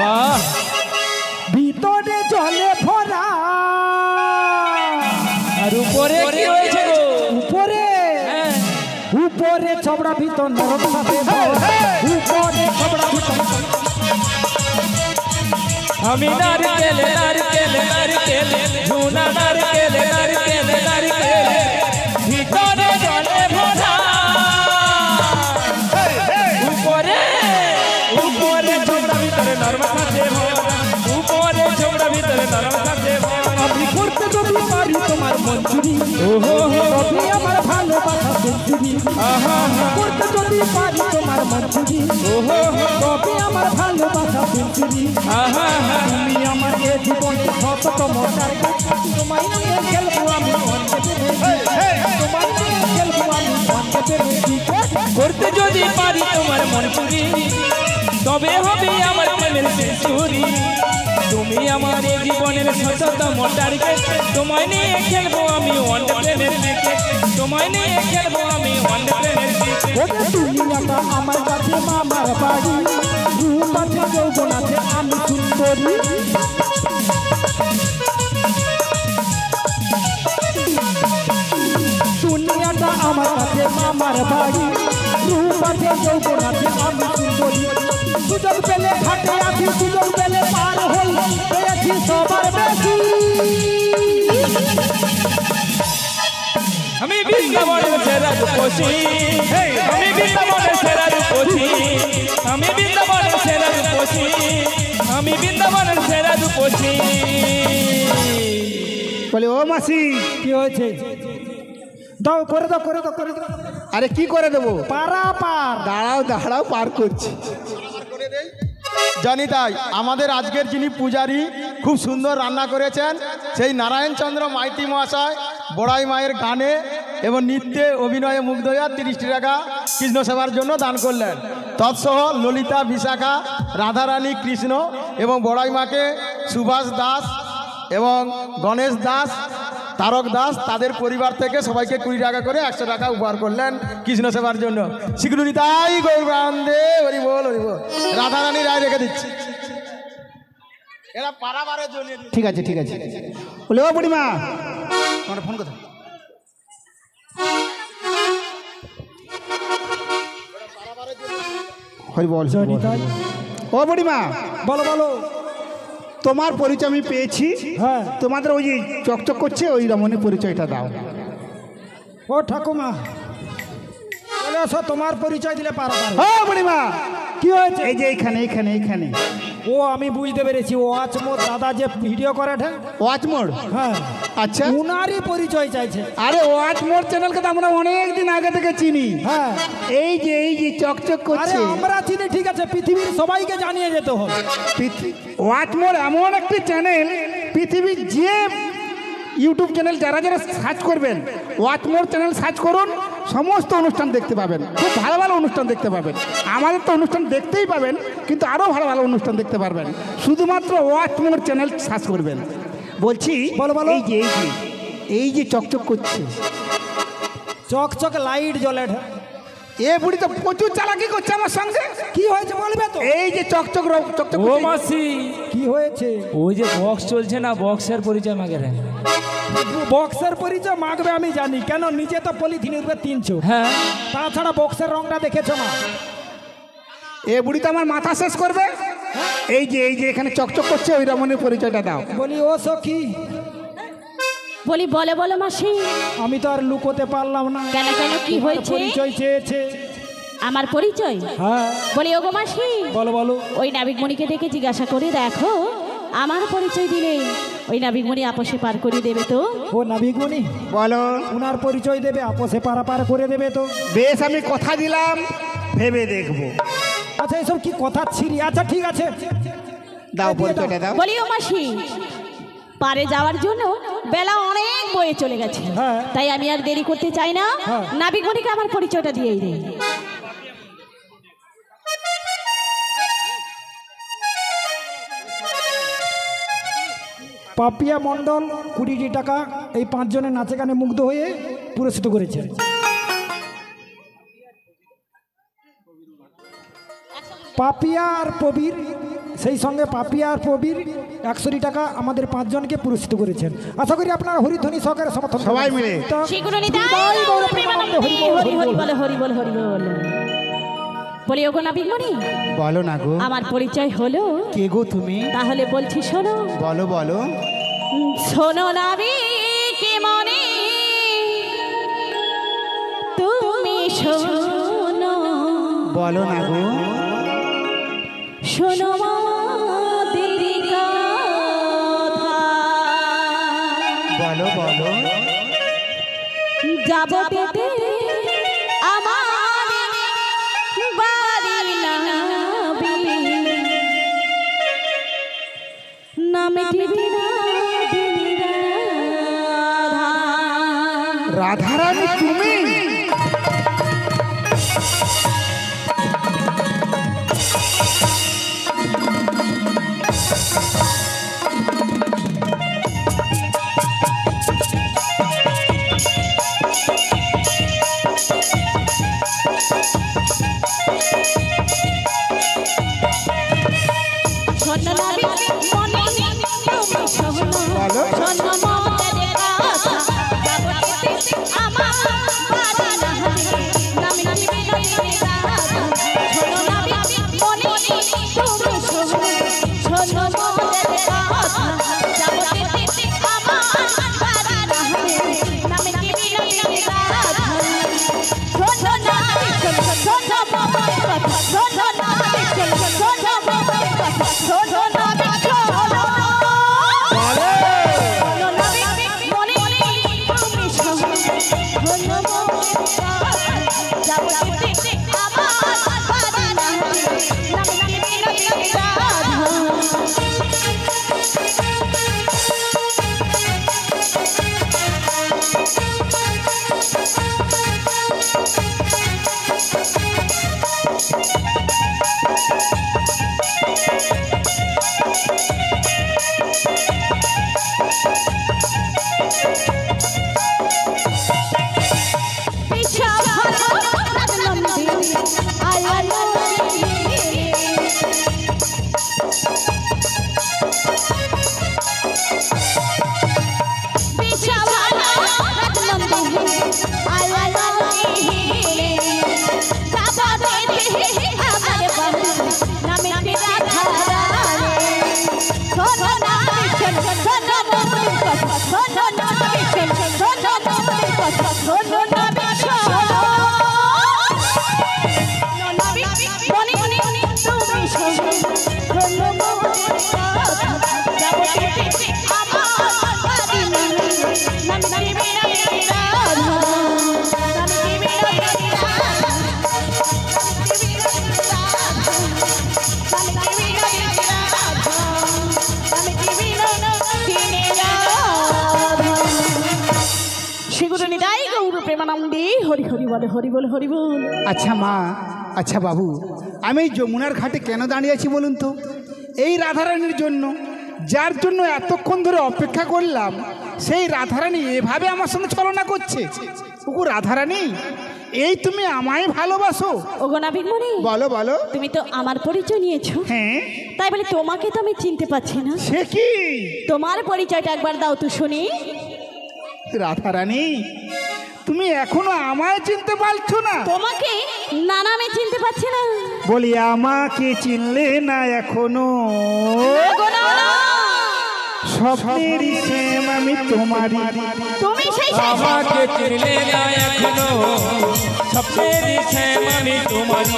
বাবা, ভিতরে জলে ভরা। আর উপরে কি হয়েছে গো? উপরে হ্যাঁ, উপরে ছবড়া ভিতর নরম ভাবে ভরা, উপরে ছবড়া ভিতর। আমি নারকেল নারকেল নারকেল, ঝুনা নারকেল নারকেল নারকেল, ভিতরে জলে ভরা। উপরে উপরে ঝোপড়া ভিতরে নরম থাকে ভরা, উপরে ঝোপড়া ভিতরে নরম থাকে ভরা। আমি করতে যদি পারি তোমার মঞ্জুরি, ওহো হো, তবে আমার ভালোবাসা সেঞ্চুরি। করতে যদি পারি তোমার মঞ্জুরি, ওহো হো, তবে আমার ভালোবাসা সেঞ্চুরি। আহা হা, তুমি আমার এ জীবনে শততম টার্গেট, তোমায় নিয়ে খেলবো আমি অন্ধেতে বেশি, তোমায় নিয়ে খেলবো আমি অন্ধেতে বেশি। করতে যদি পারি তোমার মন চুরি, তবে হবে আমার প্রেমের সেঞ্চুরি। তুমি আমার এই জীবনের শততম টার্গেট, তোমায় নিয়ে খেলবো আমি ওয়ান ডে প্রেমের ক্রিকেট, তোমায় নিয়ে খেলবো আমি ওয়ান ডে প্রেমের ক্রিকেট। ওরে দুনিয়াটা আমার কাছে মামার বাড়ি, রূপ আছে যৌবন আছে আমি সুন্দরী। দুনিয়াটা আমার কাছে মামার বাড়ি, রূপ আছে যৌবন আছে আমি সুন্দরী। সুযোগ পেলে ঘাটে আছি, সুযোগ পেলে পার হই, পেয়েছি সবার বেশি। আমি বৃন্দাবনের সেরা রূপসী, আমি বৃন্দাবনের সেরা রূপসী, আমি বৃন্দাবনের সেরা রূপসী, আমি বৃন্দাবনের সেরা রূপসী। বলে ও মাসি, কি হয়েছে? দাও, করে দাও, করে দাও, করে দাও। আরে কি করে দেবো? পারা পার। দাঁড়াও দাঁড়াও, পার করছি। জানি তাই আমাদের আজকের যিনি পূজারী খুব সুন্দর রান্না করেছেন, সেই নারায়ণচন্দ্র মাইতি মহাশয় বড়াই মায়ের গানে এবং নৃত্যে অভিনয়ে মুগ্ধ হয়ে 30 টাকা কৃষ্ণ সেবার জন্য দান করলেন। তৎসহ ললিতা, বিশাখা, রাধারানী, কৃষ্ণ এবং বড়াই মাকে সুভাষ দাস এবং গণেশ দাস, তারক দাস তাদের পরিবার থেকে সবাইকে 20 টাকা করে 100 টাকা উপহার করলেন কৃষ্ণ সেবার জন্য। স্বীকৃতি তাই গৌরান্দে, হরি বল হরি বল। রাধারানী রায় রেখে দিচ্ছি, এরা পারাবারের জন্য। ঠিক আছে ঠিক আছে। বলে ও বুড়িমা, তোমার ফোন কথা। হরি বল। জানি তাই। ও বুড়িমা, বলো বলো। তোমার পরিচয় আমি পেয়েছি। হ্যাঁ। তোমাদের ওই যে চকচক করছে ওই রমণী পরিচয়টা দাও। ও ঠাকুমা, চলে আসো, তোমার পরিচয় দিলে পারা পারে। ও বুড়িমা, কি হয়েছে? এই যে এইখানে এইখানে এইখানে। ও আমি বুঝতে পেরেছি, ও আজ মোর দাদা যে ভিডিও করে ঠে। ওয়াচ মোড়। হ্যাঁ, আচ্ছা। উনারই পরিচয় চাইছে। আরে ওয়াচ মোড় চ্যানেলকে তো আমরা অনেক দিন আগে থেকে চিনি। হ্যাঁ, এই যে চকচক আরে করছে। আমরা চিনি, ঠিক আছে, পৃথিবীর সবাইকে জানিয়ে যেতে হবে। ওয়াচ মোড় এমন একটি চ্যানেল, পৃথিবীর যে ইউটিউব চ্যানেল যারা যারা সার্চ করবেন, ওয়াচ মোর চ্যানেল সার্চ করুন, সমস্ত অনুষ্ঠান দেখতে পাবেন। খুব ভালো ভালো অনুষ্ঠান দেখতে পাবেন। আমাদের তো অনুষ্ঠান দেখতেই পাবেন, কিন্তু আরও ভালো ভালো অনুষ্ঠান দেখতে পারবেন। শুধুমাত্র ওয়াচ মোর চ্যানেল সার্চ করবেন। বলছি বলো, বলো। এই যে চকচক করছে, চকচক লাইট জ্বলে। এ বুড়ি তো প্রচুর চালাকি করছে আমার সঙ্গে। কি হয়েছে বলবে তো? এই যে চকচক চকচক ও করছে। মাসি, কি হয়েছে? ওই যে বক্স চলছে না, বক্সের পরিচয় মাগে রে। বক্সের পরিচয় মাগবে আমি জানি, কেন নিচে তো পলিথিনের উপরে 300। হ্যাঁ, তাছাড়া বক্সের রংটা দেখেছো না? এ বুড়ি তো আমার মাথা শেষ করবে। এই যে এখানে চকচক করছে, ওই রমণীর পরিচয়টা দাও। বলি ও সখী, বলি বলে বলো মাসি। আমি তো আর লুকোতে পারলাম না। কেন কেন কি তোমার হয়েছে? পরিচয় চেয়েছে। আমার পরিচয়? হ্যাঁ বলি ওগো মাসি, বলো বলো। ওই নাবিকমণিকে ডেকে জিজ্ঞাসা করে দেখো, আমার পরিচয় দিলে ওই নাবিকমণি আপোষে পার করে দেবে তো? ও নাবিকমণি বলো। ওনার পরিচয় দেবে, আপোষে পারাপার করে দেবে তো? বেশ, আমি কথা দিলাম, ভেবে দেখবো। আচ্ছা এসব কি কথা ছিরি? আচ্ছা ঠিক আছে, দাও পরিচয়টা দাও। বলি ও মাসি, পারে যাওয়ার জন্য বেলা অনেক বয়ে চলে গেছে, হ্যাঁ। তাই আমি আর দেরি করতে চাই না, হ্যাঁ। নাবিকমণিকে আমার পরিচয়টা দিয়েই দেই। পাপিয়া মণ্ডল 20টি টাকা এই 5 জনের নাচে গানে মুগ্ধ হয়ে পুরস্কৃত করেছে। পাপিয়া আর প্রবীর, সেই সঙ্গে পাপিয়া আর প্রবীর 100 টাকা আমাদের 5 জনকে পুরস্কৃত করেছেন। আশা করি আপনারা হরিধ্বনি সহকারে সমর্থন সবাই মিলে। শীঘ্র নিতাই গৌর প্রেমানন্দে হরি বল, হরি হরি বল, হরি বল, হরি বল। বলি ওগো নাবিকমণি, বলো না গো। আমার পরিচয় হলো। কে গো তুমি? তাহলে বলছি শোনো। বলো বলো। শোনো নাবিকে মনে, তুমি শোনো। বলো না গো। শোনো মোদের কথা। বলো বলো। যাব পেতে আমার বাড়ি নামে রাধারানী তুমি? সেগুলো নিদাই গৌর প্রেমানন্দে হরি হরি বলে হরি বল হরি বল। আচ্ছা মা, আচ্ছা বাবু, আমি এই যমুনার ঘাটে কেন দাঁড়িয়ে আছি বলুন তো? এই রাধারানীর জন্য, যার জন্য এতক্ষণ ধরে অপেক্ষা করলাম, সেই রাধারানী এভাবে আমার সঙ্গে ছলনা করছে। ওগো রাধারানী, এই তুমি আমায় ভালোবাসো? ওগো নাবিকমণি, বলো বলো। তুমি তো আমার পরিচয় নিয়েছো, হ্যাঁ, তাই বলে তোমাকে তো আমি চিনতে পারছি না। সে কি? তোমার পরিচয়টা একবার দাও তো শুনি। রাধারানী, তুমি এখনো আমায় চিনতে পারছো না? তোমাকে না না আমি চিনতে পারছি না। বলি আমাকে চিনলে না এখনো? ওগো না, না। স্বপ্নেরই সেম আমি তোমারই। তুমি সেই আমাকে চিনলে না এখনো, স্বপ্নেরই শ্যাম আমি তোমারই।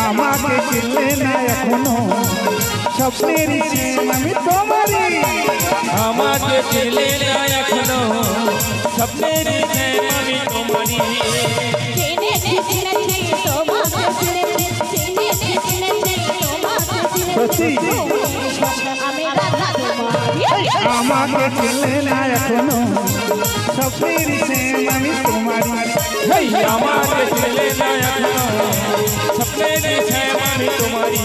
আমাকে চিনলে না এখনো, স্বপ্নেরই সেম আমি তোমারই। আমাকে চিনলে না এখনো, স্বপ্নেরই শ্যাম আমি তোমারই। চিনেছি চিনেছি তোমাকে চিনেছি চিনেছি চিনেছি তোমাকে সত্যি? চিনেছি আমি রাধা তোমারি। আমাকে চিনলে না এখনো, স্বপ্নেরই সেম আমি তোমারই। আমাকে চিনলে না এখনো, স্বপ্নেরই শ্যাম আমি তোমারই।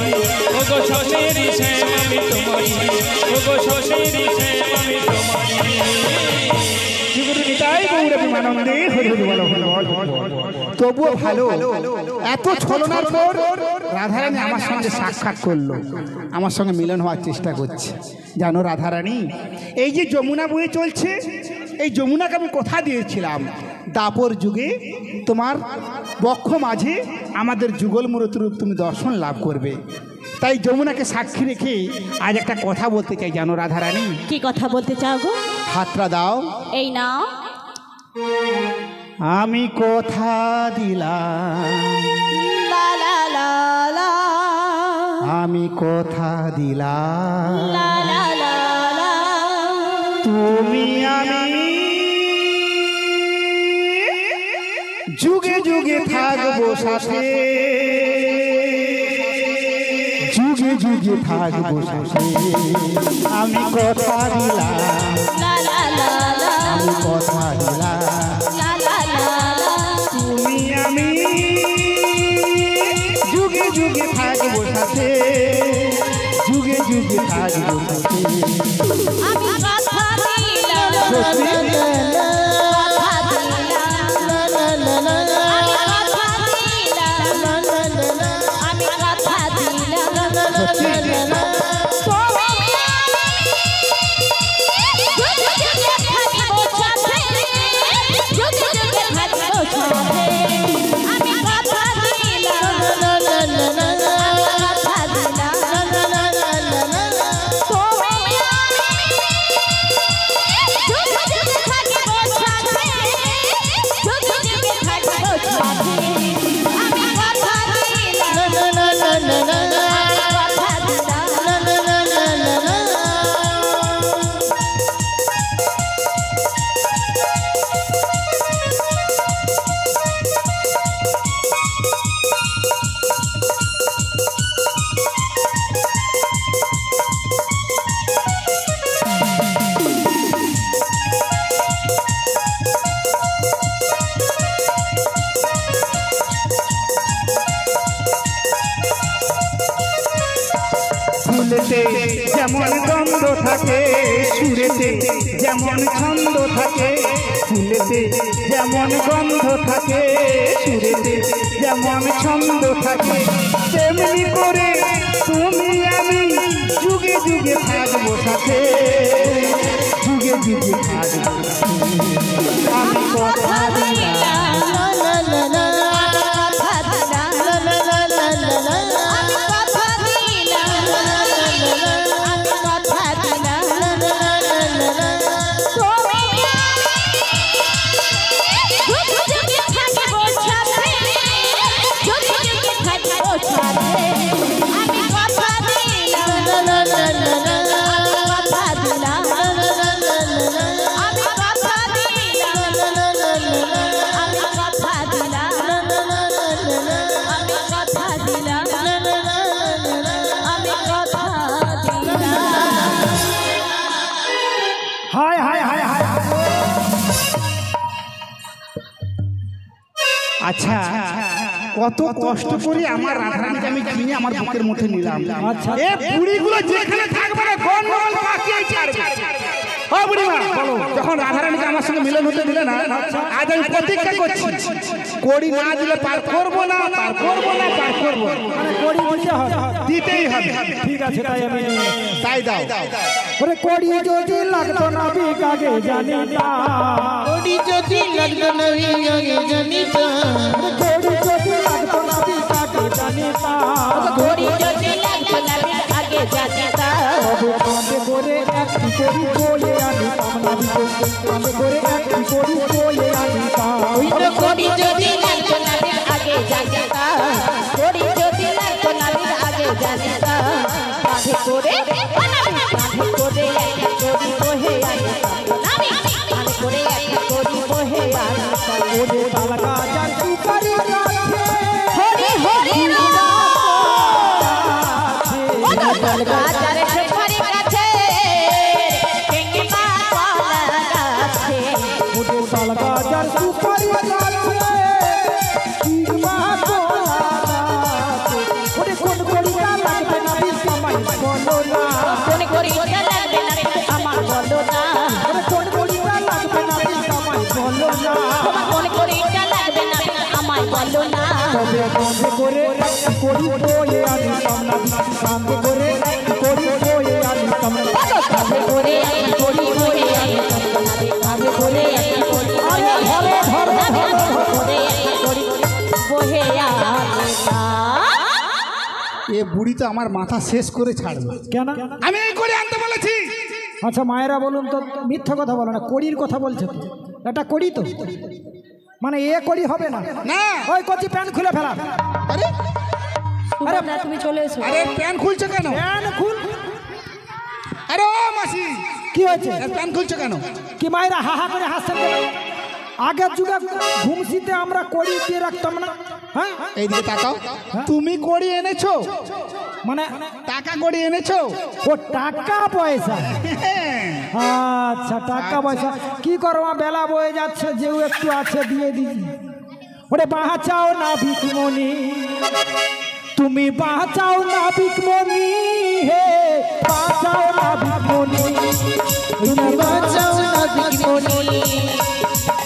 ওগো স্বপ্নেরই শ্যাম আমি তোমারই, ওগো স্বপ্নেরই শ্যাম আমি তোমারই। তবুও ভালো, এত ছলনার পর রাধারানী আমার সঙ্গে সাক্ষাৎ করলো, আমার সঙ্গে মিলন হওয়ার চেষ্টা করছে। জানো রাধারানী, এই যে যমুনা বয়ে চলছে, এই যমুনাকে আমি কথা দিয়েছিলাম, দাপর যুগে তোমার বক্ষ মাঝে আমাদের যুগল মূরতি রূপ তুমি দর্শন লাভ করবে। তাই যমুনাকে সাক্ষী রেখে আজ একটা কথা বলতে চাই। জানো রাধারানী? কি কথা বলতে চাও গো? হাতটা দাও। এই নাও। আমি কথা দিলাম, লা লা লা লা আমি কথা দিলাম, লা লা লা লা। তুমি আমি যুগে যুগে থাকবো সাথে, যুগে যুগে থাকবো সাথে। আমি কথা দিলাম, লা লা লা লা আমি কথা দিলাম, লা লা লা লা। তুমি আমি যুগে যুগে থাকবো সাথে, যুগে যুগে থাকবো সাথে। আমি কথা দিলাম, সত্যি? কথা দিলাম, আমি কথা দিলাম, সত্যি? ফুলেতে যেমন গন্ধ থাকে, সুরেতে যেমন ছন্দ থাকে। ফুলেতে যেমন গন্ধ থাকে, সুরেতে যেমন ছন্দ থাকে। তেমনি করে তুমি আমি যুগে যুগে থাকবো সাথে, যুগে যুগে থাকবো সাথে। আমি কথা দিলাম, আচ্ছা কত কষ্ট করে আমার রাধারানীকে আমি কিনে আমার বুকের মধ্যে নিলাম। আচ্ছা। এ বুড়িগুলো যেখানে থাকবে না গন্ডগোল পাকিয়ে ছাড়বে। ও বুড়িমা যখন রাধারানীকে আমার সঙ্গে মিলন হতে দিলে না, আজ আমি প্রতিজ্ঞা করছি কড়ি না দিলে পার করবো না, পার করবো না, পার করবো। মানে কড়ি দিতে হবে, দিতেই হবে। ঠিক আছে, তাই আমি তাই দাও। ওরে কড়ি যদি লাগতো না বিকাগে জানিতা, কড়ি যদি লাগতো না বিকাগে জানিতা, কড়ি যদি লাগতো না বিকাগে জানিতা, ঘড়ি যদি লাগতো না আগে জানিতা, তবে কাঁধে করে একটি কড়ি বয়ে আনিতাম না বিকে, কাঁধে করে একটি কড়ি বয়ে আনিতাম। ঘড়ি যদি লাগতো না আগে জানিতা, ঘড়ি যদি লাগতো না আগে জানিতা, কাঁধে করে কাঁধে করে একটা কড়ি বহে আনিতাম, আমি কাঁধে করে একটা কড়ি বহে আনিতাম। ওরে তালকা যার সুপারি গাছে, হরি হরি রাম, ও তালকা যার সুপারি গাছে, টেঙ্গি মা কলা গাছে, ওরে তালকা যার সুপারি গাছে, চিগমা কোলা গাছে। ওরে কোন কড়িটা লাগবে না বিস্মাই বলো না, কোন কড়িটা লাগবে না আমার বলো না, ওরে কোন কড়িটা লাগবে না বিস্মাই বলো না। তোমার কোন কড়িটা লাগবে না আমায় বলো না, তবে কাঁধে করে একটি কড়ি বয়ে আনিতাম না বিকে, কাঁধে করে একটি কড়ি বয়ে আনিতাম না। কাঁধে করে একটা কড়ি বহে আনিতাম, কাঁধে করে একটা কড়ি আরে ধরো ধরো ধরো ধরো। করে একটা কড়ি বহে আনিতাম। এ বুড়ি তো আমার মাথা শেষ করে ছাড়বে। কেন? আমি এই করে আনতে বলেছি। আচ্ছা মায়েরা বলুন তো, মিথ্যা কথা বলো না, কড়ির কথা বলছে তো, এটা কড়ি তো, মানে এ কড়ি হবে না। না। ওই কচি প্যান্ট খুলে ফেলা। আরে সুভদ্রা তুমি চলে এসো। আরে প্যান খুলছো কেন? প্যান্ট খুল। আরে ও মাসি কি হয়েছে? প্যান খুলছো কেন? কি মায়েরা হা হা করে হাসছেন কেন? আগের যুগে ঘুমসিতে আমরা কড়ি দিয়ে রাখতাম না, হ্যাঁ? এইদিকে তাকাও। তুমি কড়ি এনেছো, মানে টাকা কড়ি এনেছো? ও টাকা পয়সা। আচ্ছা টাকা পয়সা কি করবো, বেলা বয়ে যাচ্ছে, যেও একটু আছে দিয়ে দিই। ওরে বাঁচাও না ভিকমণি, তুমি বাঁচাও না ভিকমণি, হে বাঁচাও না ভিকমণি, তুমি বাঁচাও না ভিকমণি,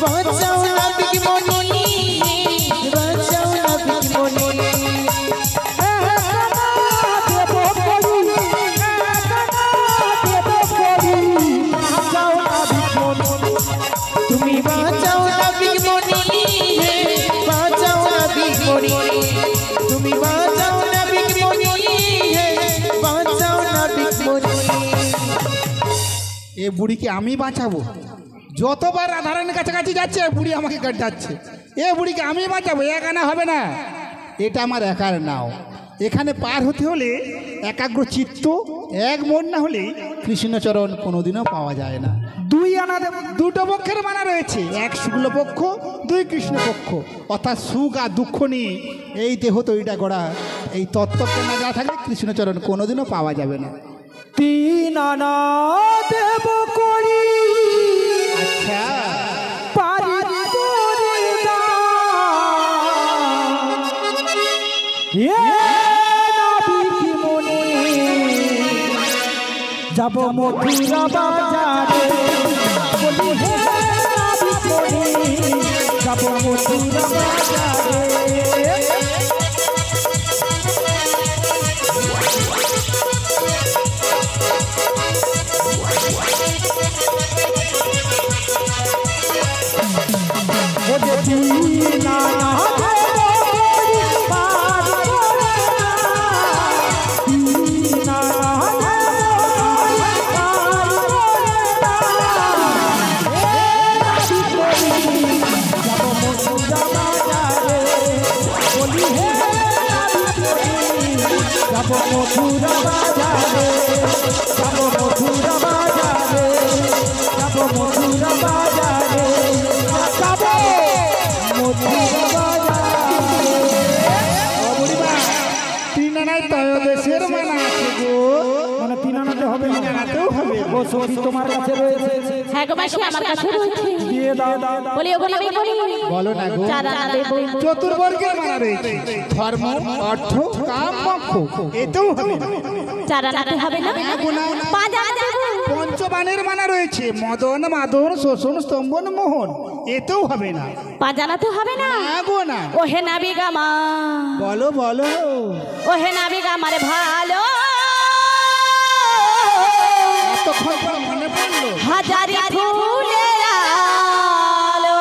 বাঁচাও না ভিকমণি, বাঁচাও না ভিকমণি। তুমি বাঁচাও না ভিকমণি, বাঁচাও না ভিকমণি, তুমি বাঁচাও না ভিকমণি, বাঁচাও না ভিকমণি। এ বুড়িকে আমি বাঁচাবো? যতবার রাধারানীর কাছাকাছি যাচ্ছে বুড়ি আমাকে যাচ্ছে। এ বুড়িকে আমি বাঁচাবো? এখানে হবে না, এটা আমার একার নাও। এখানে পার হতে হলে একাগ্র চিত্ত, এক মন না হলে কৃষ্ণচরণ কোনোদিনও পাওয়া যায় না। দুই আনা দেব। দুটো পক্ষের মানা রয়েছে, এক শুক্ল পক্ষ, দুই কৃষ্ণ পক্ষ। অর্থাৎ সুখ আর দুঃখ নিয়ে এই দেহ তৈরিটা গড়া। এই তত্ত্বকে না যা থাকলে কৃষ্ণচরণ কোনোদিনও পাওয়া যাবে না। তিন আনা দেব করি, আচ্ছা পারি করে দাও, এ না ভিকমণি, যাব মথুরা বাজারে, বলি হে না ভিকমণি, যাব মথুরা বাজারে। ওরে তিন আনা দেব করি, পারি করে দাও, তিন আনা দেব করি, পারি করে দাও, এ না ভিকমণি, যাব মথুরা বাজারে, বলি হে না ভিকমণি, যাব মথুরা বাজারে, যাব মথুরা বাজারে, যাব মথুরা বাজারে, যাব মথুরা বাজারে। বুড়িমা তিন আনায় তয় দেশের মানা আছে গো। মানে তিন আনাতে হবে না? তিন আনাতেও হবে। ও সখী তোমার কাছে রয়েছে, হ্যাঁ গো মাসি আমার কাছে রয়েছে দিয়ে দাও বলি ওগো নাবিক মণি বলো না গো। চার আনা দেবো চতুর্বর্গের মানা রয়েছে, ধর্ম, অর্থ, কাম, মোক্ষ, এতেও হবে না। চার আনাতে হবে না পাঁচ আনা দেবো পঞ্চবাণের মানা রয়েছে, মদন, মাদন, শোষণ, স্তম্ভন, মোহন, এতেও হবে না। পাঁচ আনাতে হবে না না গো না। ও হে নাবিক আমার বলো বলো। ও হে নাবিক আমার ভালো তখন মনে পড়লো হাজারি ফুলের আলো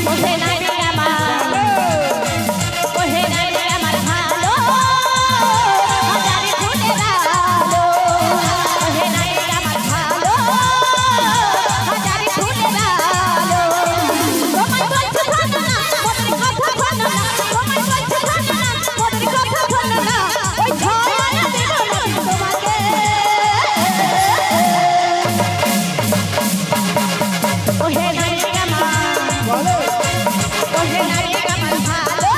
ও হে নাবিক আমার ও হে নাবিক আমার ভালো হাজারি ফুলের আলো ও হে নাবিক আমার ভালো হাজারি ফুলের আলো তোমায় বলছি ভালো না মোদের কথা ভালো না তোমায় বলছি ভালো না মোদের কথা ভালো না ওই ছয় দেব না তোমাকে ও হে নাবিক আমার ও হে নাবিক আমার ভালো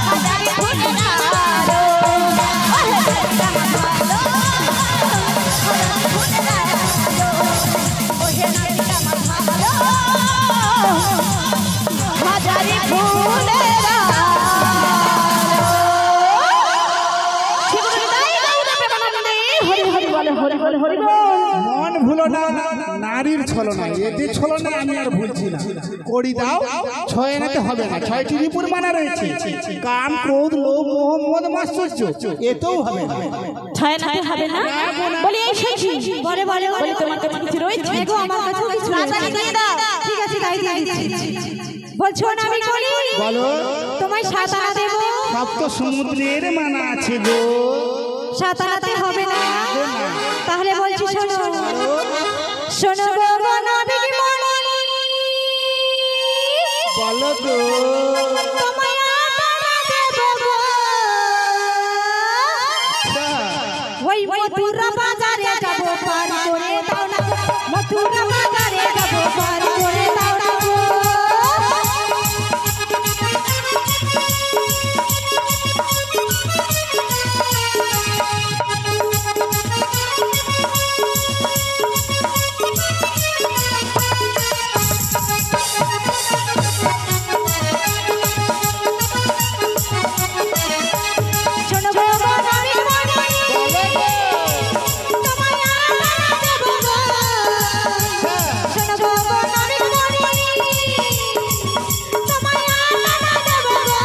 হাজারি ফুলের আলো ও হে নাবিক আমার ভালো হাজারি ফুলের আলো ও হে নাবিক আমার ভালো হাজারি ফুলের আলো শিবদাই গৌর প্রেমানন্দে হরি হরি বলে হরি বলে হরি বল মন ভুলো না, নারীর ছলনা, এদের ছলনা আমি আর ভুলছি না। করি দাও, ছয় আনাতে হবে না। ছয়টি রিপুর মানা রয়েছে, কাম, ক্রোধ, লোভ, মোহ, মদ, মাৎসর্য, এতেও হবে না। ছয় আনাতে হবে না বলি এই সেই বলে বলে বলে তোমার কাছে কিছু রয়েছে গো আমার কাছে কিছু তাড়াতাড়ি দিয়ে দাও ঠিক আছে তাই দিয়ে দিচ্ছি। বলছো না আমি বলি বলো। তোমায় সাত আনা দেবো সপ্ত সমুদ্রের মানা আছে গো। সাত আনাতে হবে না তাহলে বলছি শোনো শোনো গো নাবিক মণি বলো গো। তোমায় আট আনা দেবো গো ওই মথুরা বাজারে যাবো পার করে দাও না মথুরা বাজারে যাবো পার করে দাও না গো। শোনো গো নাবিক মণি তোমায় আট আনা দেবো গো শোনো গো নাবিক মণি তোমায় আট আনা দেবো গো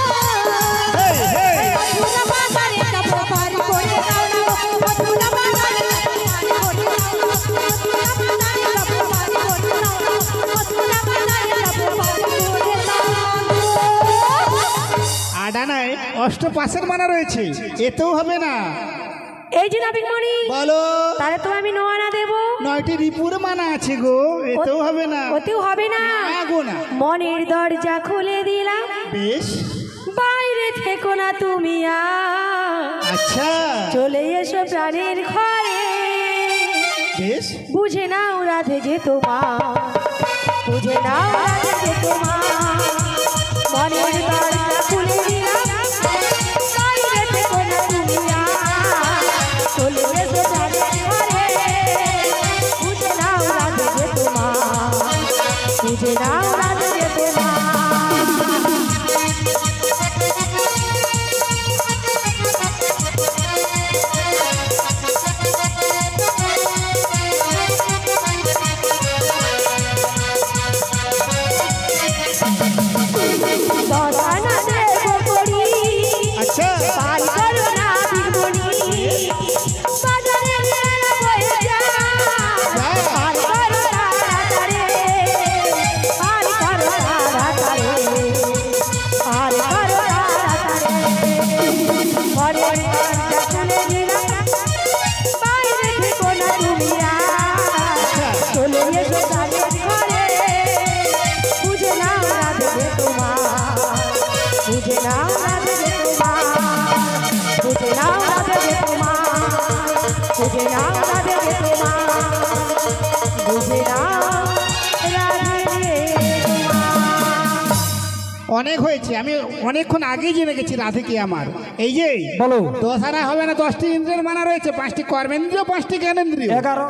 মথুরা বাজারে যাবো পার করে দাও না গো মথুরা বাজারে যাবো পার করে দাও না মথুরা বাজারে যাবো পার করে দাও না মথুরা বাজারে যাবো পার করে দাও গো। আডানায় অষ্টপাশের মানা রয়েছে, এতেও হবে না। এই যে নাবিক মণি বলো। তাহলে তো আমি নোয়ানা দেবো নয়টি রিপুর মানা আছে গো, এতেও হবে না। ওতেও হবে না না গো না। মনের দরজা খুলে দিলাম বেশ, বাইরে থেকো না তুমি আর আচ্ছা চলে এসো প্রাণের ঘরে বেশ। বুঝে নাও রাধে যে তোমার বুঝে নাও রাধে যে তোমার মনের দরজা খুলে দিলাম বাইরে থেকো না তুমি আর চলে এসো প্রাণের ঘরে বুঝে নাও রাধে যে তোমার বুঝে নাও রাধে যে তোমার। দশ আনা দেবো রাধে যে তোমার বুঝে না রাধে যে তোমার। অনেক হয়েছে, আমি অনেকক্ষণ আগেই জেনে গেছি রাধে কি আমার। এই যে বলো 10 আনা হবে না, 10টি ইন্দ্রিয়ের মানা রয়েছে, 5টি কর্মেন্দ্রিয়, 5টি জ্ঞানেন্দ্রিয়, 11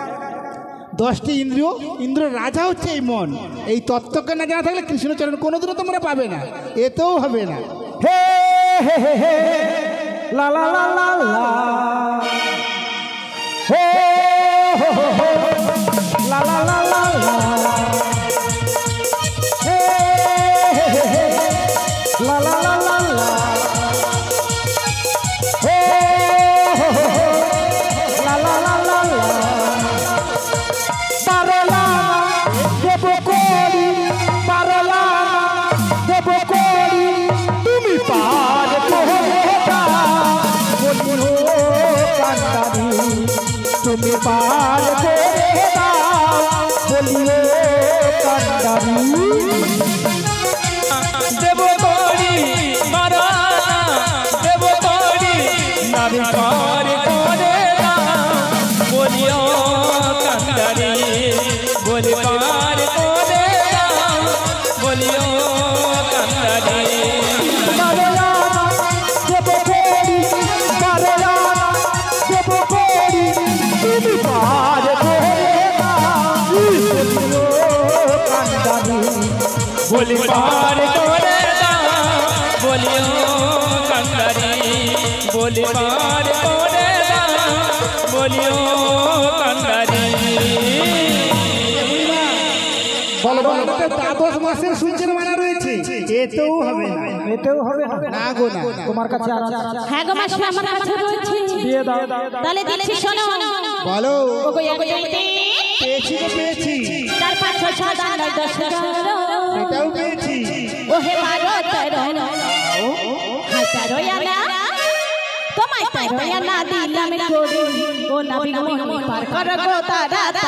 10টি ইন্দ্রিয়। ইন্দ্রিয় রাজা হচ্ছে এই মন। এই তত্ত্বকে না জানা থাকলে কৃষ্ণচরণ কোনোদিনও তোমরা পাবে না, এতেও হবে না। হে হে হে হে লা লা লা লা লা হো হো হো হো লা লা লা লা লা হে হে হে হে লা লা লা লা লা হো হো হো হো লা লা লা লা লা পারলা দেব করি, পারলা দেব করি, তুমি পার করে দাও বলিও কান্তারি, তুমি পার করে দাও বলিও কান্তারি। দেব করি মারা দেব করি নারী পার করে দাও বলিও কান্দারি, বলি পার করে দাও বলিও কান্দারি। পারলা দেব করি, পারলা দেব করি, তুমি পার করে দাও বলিও কান্তারি। বলি পার করে দাও বলিও কান্দারি, বলি পার করে দাও বলিও কান্দারি। বলো বলো, দ্বাদশ মাসের সূর্যের মানা রয়েছে, এতেও হবে না, এতেও হবে না। না গো না। তোমার কাছে আর আছে? হ্যাঁ গো মাসি আমার কাছে রয়েছে। দিয়ে দাও। তাহলে দিচ্ছি শোনো। বলো। ওগো এক দুইতে পেয়েছি তো পেয়েছি, 4 5 6 7 8 9 10 11 এটাও পেয়েছি। ও হে 12 13 হাজারো আনা তোমায় তারো আনা দিলাম করি ও নবী মন পার কর গো তারা